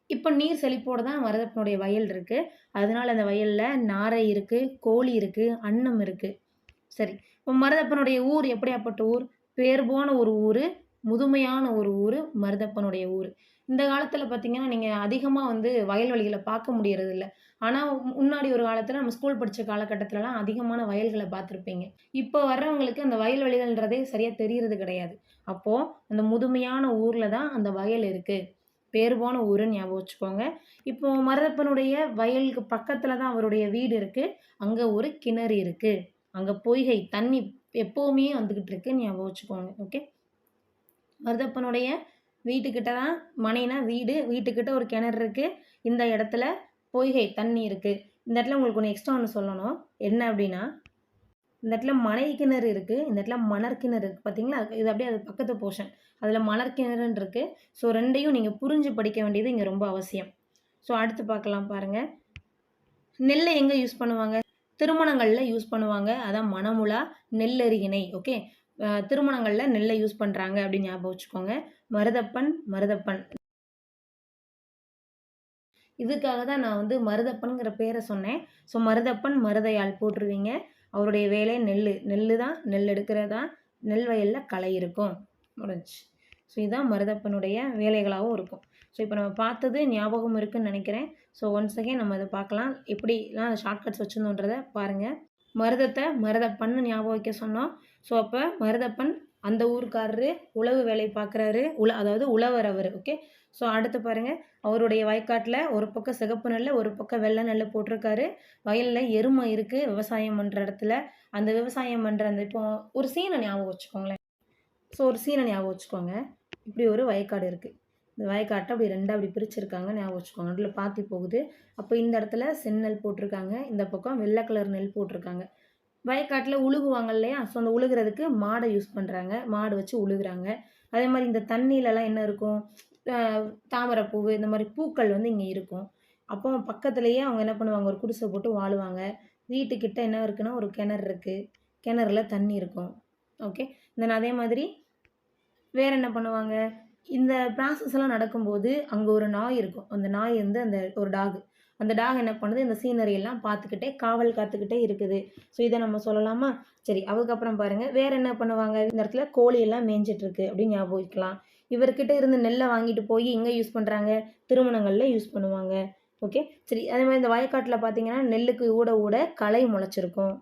இப்ப நீர் செழிப்போட தான் மருதப்பனுடைய வயல் இருக்கு. அதனால அந்த வயல்ல நாரை இருக்கு, கோழி இருக்கு, அன்னம் இருக்கு. சரி. இப்ப மருதப்பனுடைய ஊர் எப்படியாப்பட்ட ஊர்? பேர் போன ஒரு ஊரு, முதுமையான ஒரு ஊரு, மருதப்பனுடைய ஊரு. இந்த காலத்துல பார்த்தீங்கன்னா, நீங்க அதிகமா வந்து வயல்வெளிகள பார்க்க முடியறதில்ல. ஆனா, முன்னாடி ஒரு காலத்துல நம்ம ஸ்கூல் படிச்ச காலகட்டத்துலலாம் அதிகமான வயல்கள பார்த்துருப்பீங்க. இப்போ வர்றவங்களுக்கு அந்த வயல்வெளிகள்ன்றதே சரியா தெரியறது கிடையாது. அப்போ அந்த முதுமையான ஊர்ல தான் அந்த வயல் இருக்கு. பேர் போன ஊருன்னு ஞாபகம் வச்சுக்கோங்க. இப்போ மருதப்பனுடைய வயலுக்கு பக்கத்துல தான் அவருடைய வீடு இருக்கு. அங்க ஒரு கிணறு இருக்கு. அங்க பொய்கை தண்ணி எப்பவுமே வந்துகிட்டு இருக்கு ஞாபகம் வச்சுக்கோங்க. ஓகே. மருதப்பனுடைய வீட்டுக்கிட்ட தான் மனைனா வீடு. வீட்டுக்கிட்ட ஒரு கிணறு இருக்கு. இந்த இடத்துல பொய்கை தண்ணி இருக்கு. இந்த இடத்துல உங்களுக்கு ஒண்ணு எக்ஸ்ட்ரா ஒண்ணு சொல்லணும். என்ன அப்படின்னா, இந்த இடத்துல மனை கிணறு இருக்கு. இந்த இடத்துல மணற் கிணறு இருக்கு பார்த்தீங்களா? இது அப்படியே அது பக்கத்து போர்ஷன். அதில் மலர்கிணறுன்னு இருக்குது. ஸோ 2யும் நீங்கள் புரிஞ்சு படிக்க வேண்டியது இங்கே ரொம்ப அவசியம். ஸோ அடுத்து பார்க்கலாம் பாருங்கள். நெல்லை எங்கே யூஸ் பண்ணுவாங்க? திருமணங்களில் யூஸ் பண்ணுவாங்க. அதான் மணமுலா நெல்லரியினை. ஓகே, திருமணங்களில் நெல்லை யூஸ் பண்ணுறாங்க அப்படின்னு ஞாபகம் வச்சுக்கோங்க. மருதப்பன் மருதப்பன் இதுக்காக தான் நான் வந்து மருதப்பன்கிற பேரை சொன்னேன். ஸோ மருதப்பன் மருதையால் போட்டுருவீங்க. அவருடைய வேலை நெல் தான், நெல் எடுக்கிறது தான், நெல் வயலில் களை இருக்கும், முடிஞ்சுச்சு. ஸோ இதுதான் மருதப்பனுடைய வேலைகளாகவும் இருக்கும். ஸோ இப்போ நம்ம பார்த்தது ஞாபகம் இருக்குதுன்னு நினைக்கிறேன். ஸோ ஒன்ஸ் அகேன் நம்ம அதை பார்க்கலாம், எப்படிலாம் ஷார்ட்கட்ஸ் வச்சுருந்தோன்றதை பாருங்கள். மருதப்பன்னு ஞாபகம் வைக்க சொன்னோம். ஸோ அப்போ மருதப்பன் அந்த ஊருக்காரரு உழவு வேலை பார்க்குறாரு, அதாவது உழவர் அவர். ஓகே, ஸோ அடுத்து பாருங்கள், அவருடைய வயக்காட்டில் ஒரு பக்கம் சிகப்பு நெல், ஒரு பக்கம் வெள்ளை நெல் போட்டிருக்காரு. வயலில் எருமை இருக்குது விவசாயம் பண்ணுற இடத்துல. அந்த விவசாயம் பண்ணுற அந்த இப்போ ஒரு சீனை ஞாபகம் வச்சுக்கோங்களேன். ஸோ ஒரு சீனை ஞாபகம் வச்சுக்கோங்க. இப்படி ஒரு வயக்காடு இருக்குது. இந்த வயக்காட்டை அப்படி ரெண்டாக அப்படி பிரிச்சுருக்காங்க, ஞாபகம் வச்சுக்கோங்க. நடுவில் பாத்தி போகுது. அப்போ இந்த இடத்துல செந்நெல் போட்டிருக்காங்க, இந்த பக்கம் வெள்ளை கலர் நெல் போட்டிருக்காங்க. வயக்காட்டில் உழுகுவாங்க இல்லையா? ஸோ அந்த உழுகிறதுக்கு மாடை யூஸ் பண்ணுறாங்க, மாடு வச்சு உழுகுறாங்க. அதே மாதிரி இந்த தண்ணியிலலாம் என்ன இருக்கும்? தாமரைப்பூவு, இந்த மாதிரி பூக்கள் வந்து இங்கே இருக்கும். அப்போ பக்கத்துலேயே அவங்க என்ன பண்ணுவாங்க, ஒரு குடிசை போட்டு வாழுவாங்க. வீட்டுக்கிட்ட என்ன இருக்குன்னா ஒரு கிணறு இருக்குது, கிணறுல தண்ணி இருக்கும். ஓகே, அதே மாதிரி வேறு என்ன பண்ணுவாங்க, இந்த ப்ராசஸ் எல்லாம் நடக்கும்போது அங்கே ஒரு நாய் இருக்கும். அந்த நாய் வந்து அந்த ஒரு டாக், அந்த டாக் என்ன பண்ணுது, இந்த சீனரி எல்லாம் பார்த்துக்கிட்டே காவல் காத்துக்கிட்டே இருக்குது. ஸோ இதை நம்ம சொல்லலாமா? சரி, அதுக்கப்புறம் பாருங்கள் வேறு என்ன பண்ணுவாங்க. இந்த இடத்துல கோழியெல்லாம் மேய்ஞ்சிட்ருக்கு அப்படின்னு ஞாபகம் வைக்கலாம். இவர்கிட்ட இருந்து நெல்லை வாங்கிட்டு போய் எங்கே யூஸ் பண்ணுறாங்க? திருமணங்களில் யூஸ் பண்ணுவாங்க. ஓகே, சரி. அதே மாதிரி இந்த வயக்காட்டில் பார்த்தீங்கன்னா நெல்லுக்கு ஊட களை முளைச்சிருக்கும்.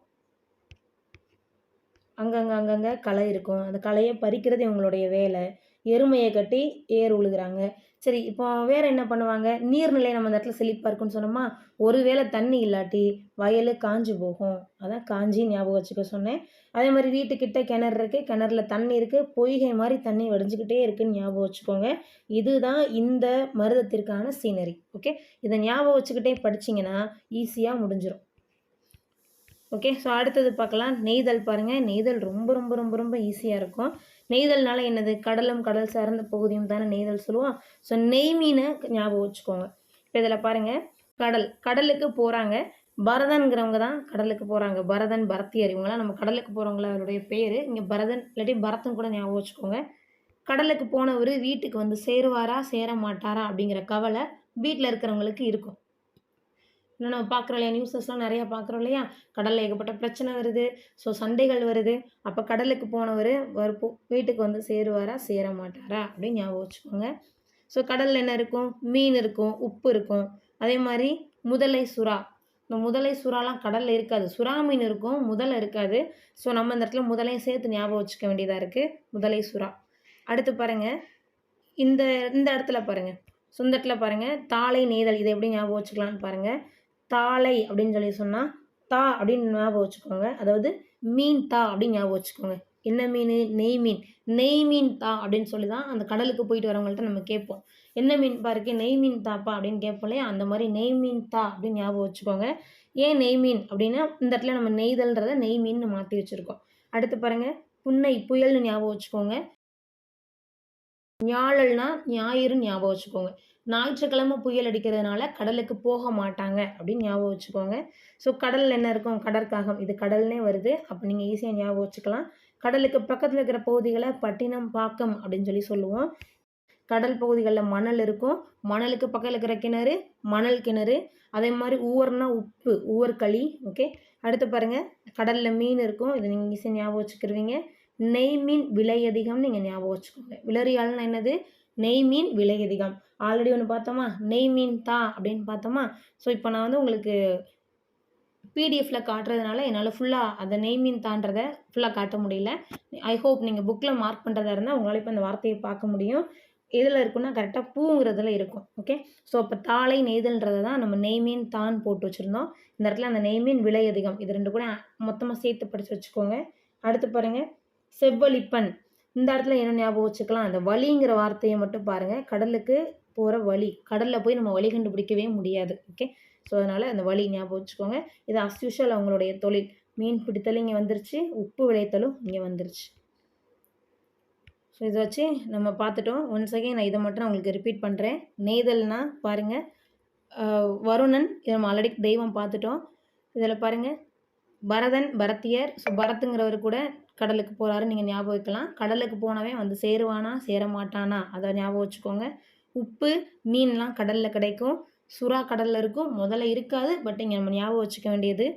அங்கங்கே களை இருக்கும். அந்த களையை பறிக்கிறது இவங்களுடைய வேலை. எருமையை கட்டி ஏர் உழுகுறாங்க. சரி, இப்போ வேறு என்ன பண்ணுவாங்க? நீர்நிலை நம்ம அந்த இடத்துல செழிப்பாக இருக்குன்னு சொன்னோமா? ஒருவேளை தண்ணி இல்லாட்டி வயல் காஞ்சு போகும். அதான் காஞ்சி ஞாபகம் வச்சுக்க சொன்னேன். அதே மாதிரி வீட்டுக்கிட்ட கிணறு இருக்குது, கிணறுல தண்ணி இருக்குது, பொய்கை மாதிரி தண்ணி வடிஞ்சிக்கிட்டே இருக்குன்னு ஞாபகம் வச்சுக்கோங்க. இதுதான் இந்த மருதத்திற்கான சீனரி. ஓகே, இதை ஞாபகம் வச்சுக்கிட்டே படிச்சிங்கன்னா ஈஸியாக முடிஞ்சிடும். ஓகே, ஸோ அடுத்தது பார்க்கலாம். நெய்தல் பாருங்கள். நெய்தல் ரொம்ப ரொம்ப ரொம்ப ரொம்ப ஈஸியாக இருக்கும். நெய்தல்னால என்னது? கடலும் கடல் சார்ந்த பகுதியும் தானே நெய்தல் சொல்லுவோம். ஸோ நெய் மீனை ஞாபகம் வச்சுக்கோங்க. இப்போ இதில் பாருங்கள், கடலுக்கு போகிறாங்க. பரதன்கிறவங்க தான் கடலுக்கு போகிறாங்க. பரதன், பரத்தியர், இவங்களாம் நம்ம கடலுக்கு போகிறவங்கள அவருடைய பேர். இங்கே பரதன் இல்லாட்டி பரதன் கூட ஞாபகம் வச்சுக்கோங்க. கடலுக்கு போனவர் வீட்டுக்கு வந்து சேருவாரா சேர மாட்டாரா அப்படிங்கிற கவலை வீட்டில் இருக்கிறவங்களுக்கு இருக்கும். இன்னும் நம்ம பார்க்குறோம் இல்லையா, நியூஸஸ்லாம் நிறையா பார்க்குறோம் இல்லையா? கடலில் ஏகப்பட்ட பிரச்சனை வருது. ஸோ சண்டைகள் வருது. அப்போ கடலுக்கு போனவர் வீட்டுக்கு வந்து சேருவாரா சேர மாட்டாரா அப்படின்னு ஞாபகம் வச்சுக்கோங்க. ஸோ கடலில் என்ன இருக்கும்? மீன் இருக்கும், உப்பு இருக்கும். அதே மாதிரி முதலை, சுறா. இந்த முதலை, சுறாலாம் கடலில் இருக்காது. சுறா மீன் இருக்கும், முதலை இருக்காது. ஸோ நம்ம இந்த இடத்துல முதலையும் சேர்த்து ஞாபகம் வச்சுக்க வேண்டியதாக இருக்குது. முதலை, சுறா. அடுத்து பாருங்கள், இந்த இந்த இடத்துல பாருங்கள். ஸோ இந்த இடத்துல பாருங்கள், தாளை, நெய்தல். இதை எப்படி ஞாபகம் வச்சுக்கலான்னு பாருங்கள். தாளை அப்படின்னு சொல்லி சொன்னால் தா அப்படின்னு ஞாபகம் வச்சுக்கோங்க. அதாவது மீன் தா அப்படின்னு ஞாபகம் வச்சுக்கோங்க. என்ன மீன்? நெய் மீன். நெய் மீன் தா அப்படின்னு சொல்லி தான் அந்த கடலுக்கு போயிட்டு வரவங்கள்ட்ட நம்ம கேட்போம். என்ன மீன் பாருக்கு? நெய் மீன் தாப்பா அப்படின்னு கேட்போம் இல்லையா? அந்த மாதிரி நெய் மீன் தா அப்படின்னு ஞாபகம் வச்சுக்கோங்க. ஏன் நெய் மீன் அப்படின்னா இந்த இடத்துல நம்ம நெய்தல்ன்றதை நெய் மீன் மாற்றி வச்சுருக்கோம். அடுத்து பாருங்கள், புன்னை, புயல்னு ஞாபகம் வச்சுக்கோங்க. ஞாழல்னா ஞாயிறுன்னு ஞாபகம் வச்சுக்கோங்க. ஞாயிற்றுக்கிழமை புயல் அடிக்கிறதுனால கடலுக்கு போக மாட்டாங்க அப்படின்னு ஞாபகம் வச்சுக்கோங்க. ஸோ கடலில் என்ன இருக்கும்? கடற்காகம். இது கடல்னே வருது. அப்போ நீங்கள் ஈஸியாக ஞாபகம் வச்சுக்கலாம். கடலுக்கு பக்கத்தில் இருக்கிற பகுதிகளை பட்டினம், பாக்கம் அப்படின்னு சொல்லி சொல்லுவோம். கடல் பகுதிகளில் மணல் இருக்கும். மணலுக்கு பக்கத்தில் இருக்கிற கிணறு மணல் கிணறு. அதே மாதிரி ஊர்னா உப்பு, ஊர்களி. ஓகே, அடுத்து பாருங்கள், கடலில் மீன் இருக்கும். இதை நீங்கள் ஈஸியாக ஞாபகம் வச்சுக்கிருவீங்க. நெய் மீன் விலை அதிகம்னு நீங்கள் ஞாபகம் வச்சுக்கோங்க. விளரியால்னா என்னது? நெய் மீன் விலை அதிகம். ஆல்ரெடி ஒன்று பார்த்தோமா? நெய் மீன் தா அப்படின்னு பார்த்தோமா? ஸோ இப்போ நான் வந்து உங்களுக்கு பிடிஎஃப்பில் காட்டுறதுனால என்னால் ஃபுல்லாக அந்த நெய் மீன் தான்றதை ஃபுல்லாக காட்ட முடியல. ஐ ஹோப் நீங்கள் புக்கில் மார்க் பண்ணுறதா இருந்தால் உங்களால் இப்போ அந்த வார்த்தையை பார்க்க முடியும். எதில் இருக்குன்னா கரெக்டாக பூங்கிறதுல இருக்கும். ஓகே, ஸோ அப்போ தாளை, நெய்தல்ன்றதை தான் நம்ம நெய் மீன் தான் போட்டு வச்சுருந்தோம். இந்த இடத்துல அந்த நெய் மீன் விலை அதிகம். இது ரெண்டு கூட மொத்தமாக சேர்த்து படித்து வச்சுக்கோங்க. அடுத்து பாருங்கள், செவ்வழிப்பன். இந்த இடத்துல என்ன ஞாபகம் வச்சுக்கலாம்? அந்த வழிங்கிற வார்த்தையை மட்டும் பாருங்கள். கடலுக்கு போகிற வழி. கடலில் போய் நம்ம வழி கண்டுபிடிக்கவே முடியாது. ஓகே, ஸோ அதனால் அந்த வழி ஞாபகம் வச்சுக்கோங்க. இது அஸ்யூஷுவல் அவங்களுடைய தொழில். மீன் பிடித்தலும் இங்கே வந்துருச்சு, உப்பு விளைத்தலும் இங்கே வந்துருச்சு. ஸோ இதை வச்சு நம்ம பார்த்துட்டோம். ஒன்ஸ் அகைன் நான் இதை மட்டும் நான் உங்களுக்கு ரிப்பீட் பண்ணுறேன். நெய்தல்னா பாருங்கள், வருணன் இதை நம்ம ஆல்ரெடி தெய்வம் பார்த்துட்டோம். இதில் பாருங்கள் பரதன், பரத்தியர். ஸோ பரத்துங்கிறவர் கூட கடலுக்கு போகிறாரு, நீங்கள் ஞாபகம் வைக்கலாம். கடலுக்கு போனவன் வந்து சேருவானா சேர மாட்டானா அதை ஞாபகம் வச்சுக்கோங்க. உப்பு மீன்லாம் கடலில் கிடைக்கும், சுறா கடலில் இருக்கும், முதல்ல இருக்காது, பட் இங்கே நம்ம ஞாபகம் வச்சுக்க வேண்டியது.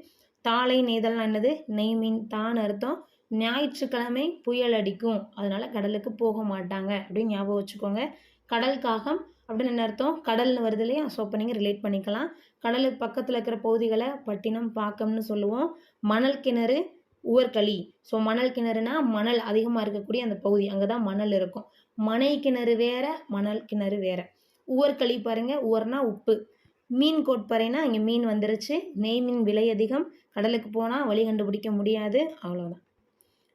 தாளை நெய்தல்னா என்னது, நெய் மீன் தான் அர்த்தம். ஞாயிற்றுக்கிழமை புயல் அடிக்கும், அதனால கடலுக்கு போக மாட்டாங்க அப்படின்னு ஞாபகம் வச்சுக்கோங்க. கடல் காகம் அப்படின்னு என்ன அர்த்தம், கடல்னு வருது இல்லையா, ஸோ அப்போ நீங்கள் ரிலேட் பண்ணிக்கலாம். கடலுக்கு பக்கத்தில் இருக்கிற பகுதிகளை பட்டினம் பாக்கம்னு சொல்லுவோம். மணல் கிணறு உவர்களி. ஸோ மணல் கிணறுனா மணல் அதிகமாக இருக்கக்கூடிய அந்த பகுதி, அங்கே தான் மணல் இருக்கும். மனை கிணறு வேற, மணல் கிணறு வேற. உவர்களி பாருங்க, உவர்னா உப்பு. மீன் கோட்பறைனா இங்கே மீன் வந்துருச்சு. நெய் மீன் விலை அதிகம், கடலுக்கு போனால் வழி கண்டுபிடிக்க முடியாது, அவ்வளோதான்.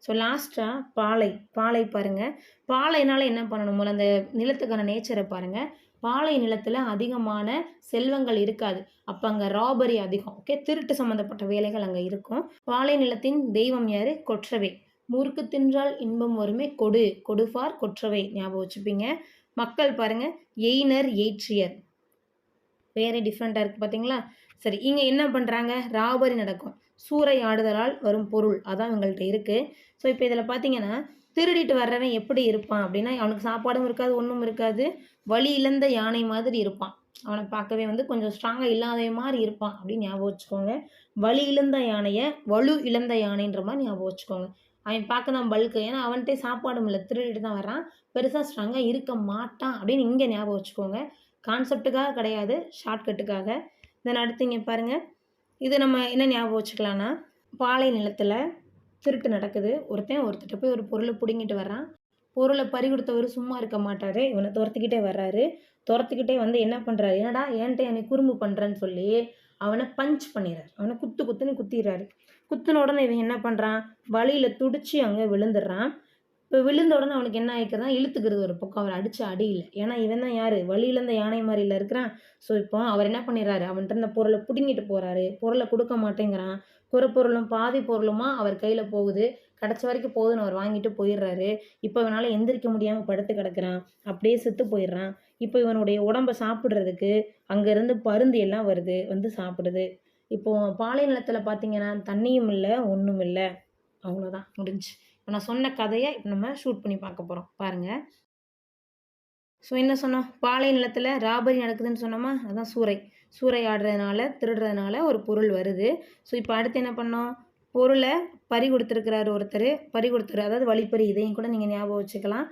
ஸோ லாஸ்ட்டாக பாலை. பாலை பாருங்கள், பாலைனால என்ன பண்ணணும், முதல்ல அந்த நிலத்துக்கான நேச்சரை பாருங்கள். பாலை நிலத்தில் அதிகமான செல்வங்கள் இருக்காது, அப்போ அங்கே ராபரி அதிகம். ஓகே, திருட்டு சம்மந்தப்பட்ட வேலைகள் அங்கே இருக்கும். பாலை நிலத்தின் தெய்வம் யார், கொற்றவை. முறுக்கு தின்றால் இன்பம் வருமே, கொடு, கொடுஃபார் கொற்றவை ஞாபகம் வச்சுப்பீங்க. மக்கள் பாருங்கள், எயினர் எயிற்றியர், வேறு டிஃப்ரெண்ட்டாக இருக்குது பார்த்தீங்களா. சரி, இங்கே என்ன பண்ணுறாங்க, ராபரி நடக்கும், சூறை ஆடுதலால் வரும் பொருள் அதான் இவங்கள்ட்ட இருக்குது. ஸோ இப்போ இதில் பார்த்தீங்கன்னா திருடிட்டு வர்றவன் எப்படி இருப்பான் அப்படின்னா, அவனுக்கு சாப்பாடும் இருக்காது, ஒன்றும் இருக்காது, வலி இழந்த யானை மாதிரி இருப்பான். அவனை பார்க்கவே வந்து கொஞ்சம் ஸ்ட்ராங்காக இல்லாத மாதிரி இருப்பான் அப்படின்னு ஞாபகம் வச்சுக்கோங்க. வலி இழந்த யானையை வலு இழந்த யானைன்ற மாதிரி ஞாபகம் வச்சுக்கோங்க. அவன் பார்க்க தான் பல்க்கு, ஏன்னா அவன்கிட்ட சாப்பாடும் இல்லை, திருடிட்டு தான் வரான், பெருசாக ஸ்ட்ராங்காக இருக்க மாட்டான் அப்படின்னு இங்கே ஞாபகம் வச்சுக்கோங்க. கான்செப்டுக்காக கிடையாது, ஷார்ட்கட்டுக்காக. தென் அடுத்து இங்கே பாருங்கள், இது நம்ம என்ன ஞாபகம் வச்சுக்கலான்னா, பாலை நிலத்தில் திருட்டு நடக்குது, ஒருத்தர்கிட்ட போய் ஒரு பொருளை பிடுங்கிட்டு வர்றான். பொருளை பறி கொடுத்தவர் சும்மா இருக்க மாட்டார், இவனை துரத்திக்கிட்டே வர்றாரு. துரத்திக்கிட்டே வந்து என்ன பண்ணுறாரு, என்னடா என்கிட்ட என்னை குறும்பு பண்ணுறேன்னு சொல்லி அவனை பஞ்ச் பண்ணிடுறாரு, அவனை குத்துன்னு குத்திடுறாரு. குத்துன உடனே இவன் என்ன பண்ணுறான், வலியில் துடிச்சு அங்கே விழுந்துடுறான். இப்போ விழுந்த உடனே அவனுக்கு என்ன ஆகிக்கிறதான், இழுத்துக்கிறது ஒரு பக்கம், அவர் அடித்த அடியில். ஏன்னா இவன் தான் யார், வலியிலேருந்த யானை மாதிரில இருக்கிறான். ஸோ இப்போ அவர் என்ன பண்ணிடுறாரு, அவன்கிட்ட இருந்த பொருளை பிடுங்கிட்டு போகிறாரு, பொருளை கொடுக்க மாட்டேங்கிறான். குறப்பொருளும் பாதி பொருளுமா அவர் கையில் போகுது, கிடச்ச வரைக்கும் போகுதுன்னு அவர் வாங்கிட்டு போயிடுறாரு. இப்போ இவனால் எந்திரிக்க முடியாமல் படுத்து கிடக்கிறான், அப்படியே செத்து போயிடுறான். இப்போ இவனுடைய உடம்பை சாப்பிட்றதுக்கு அங்கேருந்து பருந்து எல்லாம் வருது, வந்து சாப்பிடுது. இப்போது பாலை நிலத்தில் பார்த்தீங்கன்னா தண்ணியும் இல்லை, ஒன்றும் இல்லை, அவ்வளோதான் முடிஞ்சு. இப்போ நான் சொன்ன கதையை இப்போ நம்ம ஷூட் பண்ணி பார்க்க போகிறோம் பாருங்கள். ஸோ என்ன சொன்னோம், பாலை நிலத்தில் ராபரி நடக்குதுன்னு சொன்னோமா, அதான் சூறை ஆடுறதுனால திருடுறதுனால ஒரு பொருள் வருது. ஸோ இப்போ அடுத்து என்ன பண்ணோம், பொருளை பறி கொடுத்துருக்கிறாரு ஒருத்தர், அதாவது வழிப்பறி, இதையும் கூட நீங்கள் ஞாபகம் வச்சுக்கலாம்.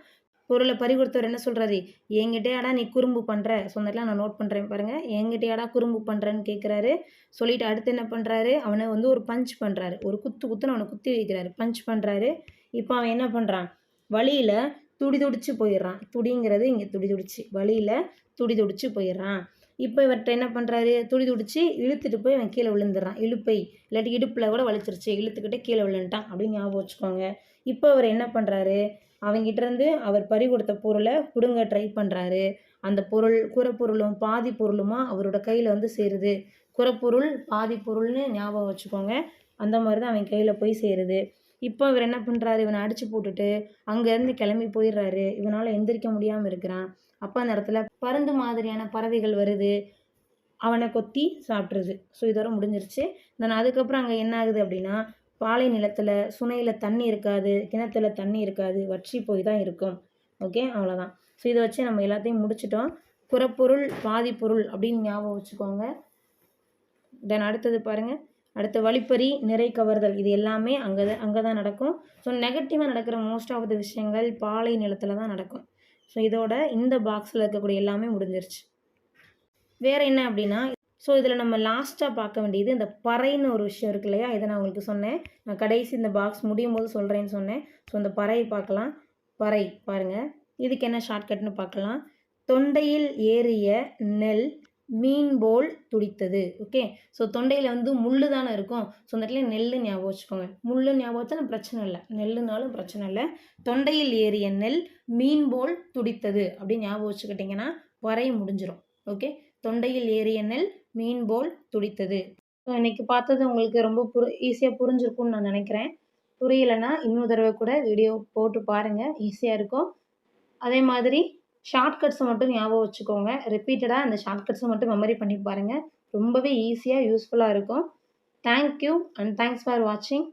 பொருளை பறி கொடுத்தவர் என்ன சொல்கிறாரு, என்கிட்டயாடா நீ குறும்பு பண்ணுற, சொன்னதெல்லாம் நான் நோட் பண்ணுறேன் பாருங்கள், என்கிட்டயாடா குறும்பு பண்ணுறேன்னு கேட்குறாரு. சொல்லிவிட்டு அடுத்து என்ன பண்ணுறாரு, அவனை வந்து ஒரு பஞ்ச் பண்ணுறாரு, ஒரு குத்துன்னு அவனை குத்தி வைக்கிறாரு, பஞ்ச் பண்ணுறாரு. இப்போ அவன் என்ன பண்ணுறான், வழியில் துடிச்சு போயிடுறான். துடிங்கிறது இங்கே துடிச்சு, வழியில் துடிச்சு போயிடுறான். இப்போ இவர்கிட்ட என்ன பண்ணுறாரு, துடிச்சு இழுத்துட்டு போய் அவன் கீழே விழுந்துடுறான். இழுப்பை இல்லாட்டி இடுப்பில் கூட வலிச்சிருச்சு, இழுத்துக்கிட்டே கீழே விழுந்துட்டான் அப்படின்னு ஞாபகம் வச்சுக்கோங்க. இப்போ அவர் என்ன பண்ணுறாரு, அவங்கிட்டேருந்து அவர் பறி கொடுத்த பொருளை பிடுங்க ட்ரை பண்ணுறாரு. அந்த பொருள் குறப்பொருளும் பாதி பொருளுமா அவரோட கையில் வந்து சேருது. குறப்பொருள் பாதி பொருள்னு ஞாபகம் வச்சுக்கோங்க. அந்த மாதிரி தான் அவன் கையில் போய் சேருது. இப்போ இவர் என்ன பண்ணுறாரு, இவனை அடித்து போட்டுட்டு அங்கேருந்து கிளம்பி போயிடுறாரு. இவனால் எந்திரிக்க முடியாமல் இருக்கிறான். அப்போ அந்த இடத்துல பருந்து மாதிரியான பறவைகள் வருது, அவனை கொத்தி சாப்பிட்ருது. ஸோ இதோட முடிஞ்சிருச்சு. நான் அதுக்கப்புறம் அங்கே என்ன ஆகுது அப்படின்னா, பாலை நிலத்தில் சுனையில் தண்ணி இருக்காது, கிணத்துல தண்ணி இருக்காது, வற்றி போய் தான் இருக்கும். ஓகே, அவ்வளோதான். ஸோ இதை வச்சு நம்ம எல்லாத்தையும் முடிச்சிட்டோம். புறப்பொருள் பாதி பொருள் அப்படின்னு ஞாபகம் வச்சுக்கோங்க. தென் அடுத்தது பாருங்கள், அடுத்த வழிப்பறி நிறை கவர்தல், இது எல்லாமே அங்கே தான் நடக்கும். ஸோ நெகட்டிவாக நடக்கிற மோஸ்ட் ஆஃப் த விஷயங்கள் பாலை நிலத்தில் தான் நடக்கும். ஸோ இதோட இந்த பாக்ஸில் இருக்கக்கூடிய எல்லாமே முடிஞ்சிருச்சு. வேறு என்ன அப்படின்னா, ஸோ இதில் நம்ம லாஸ்ட்டாக பார்க்க வேண்டியது இந்த பறைன்னு ஒரு விஷயம் இருக்கு இல்லையா, இதை நான் உங்களுக்கு சொன்னேன், நான் கடைசி இந்த பாக்ஸ் முடியும் போது சொல்கிறேன்னு சொன்னேன். ஸோ இந்த பறை பார்க்கலாம். பறை பாருங்கள், இதுக்கு என்ன ஷார்ட்கட்னு பார்க்கலாம். தொண்டையில் ஏறிய நெல் மீன் போல் துடித்தது. ஓகே, ஸோ தொண்டையில் வந்து முள்ளு தானே இருக்கும். ஸோ அந்த இடத்துல நெல் ஞாபகம் வச்சுக்கோங்க. முள்ளு ஞாபகம் வச்சா பிரச்சனை இல்லை, நெல்லுனாலும் பிரச்சனை இல்லை. தொண்டையில் ஏறிய நெல் மீன் போல் துடித்தது அப்படின்னு ஞாபகம் வச்சுக்கிட்டிங்கன்னா பறை முடிஞ்சிடும். ஓகே, தொண்டையில் ஏறிய நெல் மீன் போல் துடித்தது. ஸோ இன்றைக்கி பார்த்தது உங்களுக்கு ரொம்ப ஈஸியாக புரிஞ்சிருக்கும்னு நான் நினைக்கிறேன். புரியலைன்னா இன்னொரு தடவை கூட வீடியோ போட்டு பாருங்கள், ஈஸியாக இருக்கும். அதே மாதிரி ஷார்ட்கட்ஸை மட்டும் ஞாபகம் வச்சுக்கோங்க. ரிப்பீட்டடாக அந்த ஷார்ட்கட்ஸை மட்டும் மெமரி பண்ணி பாருங்கள். ரொம்பவே ஈஸியாக யூஸ்ஃபுல்லாக இருக்கும். Thank you and thanks for வாட்சிங்.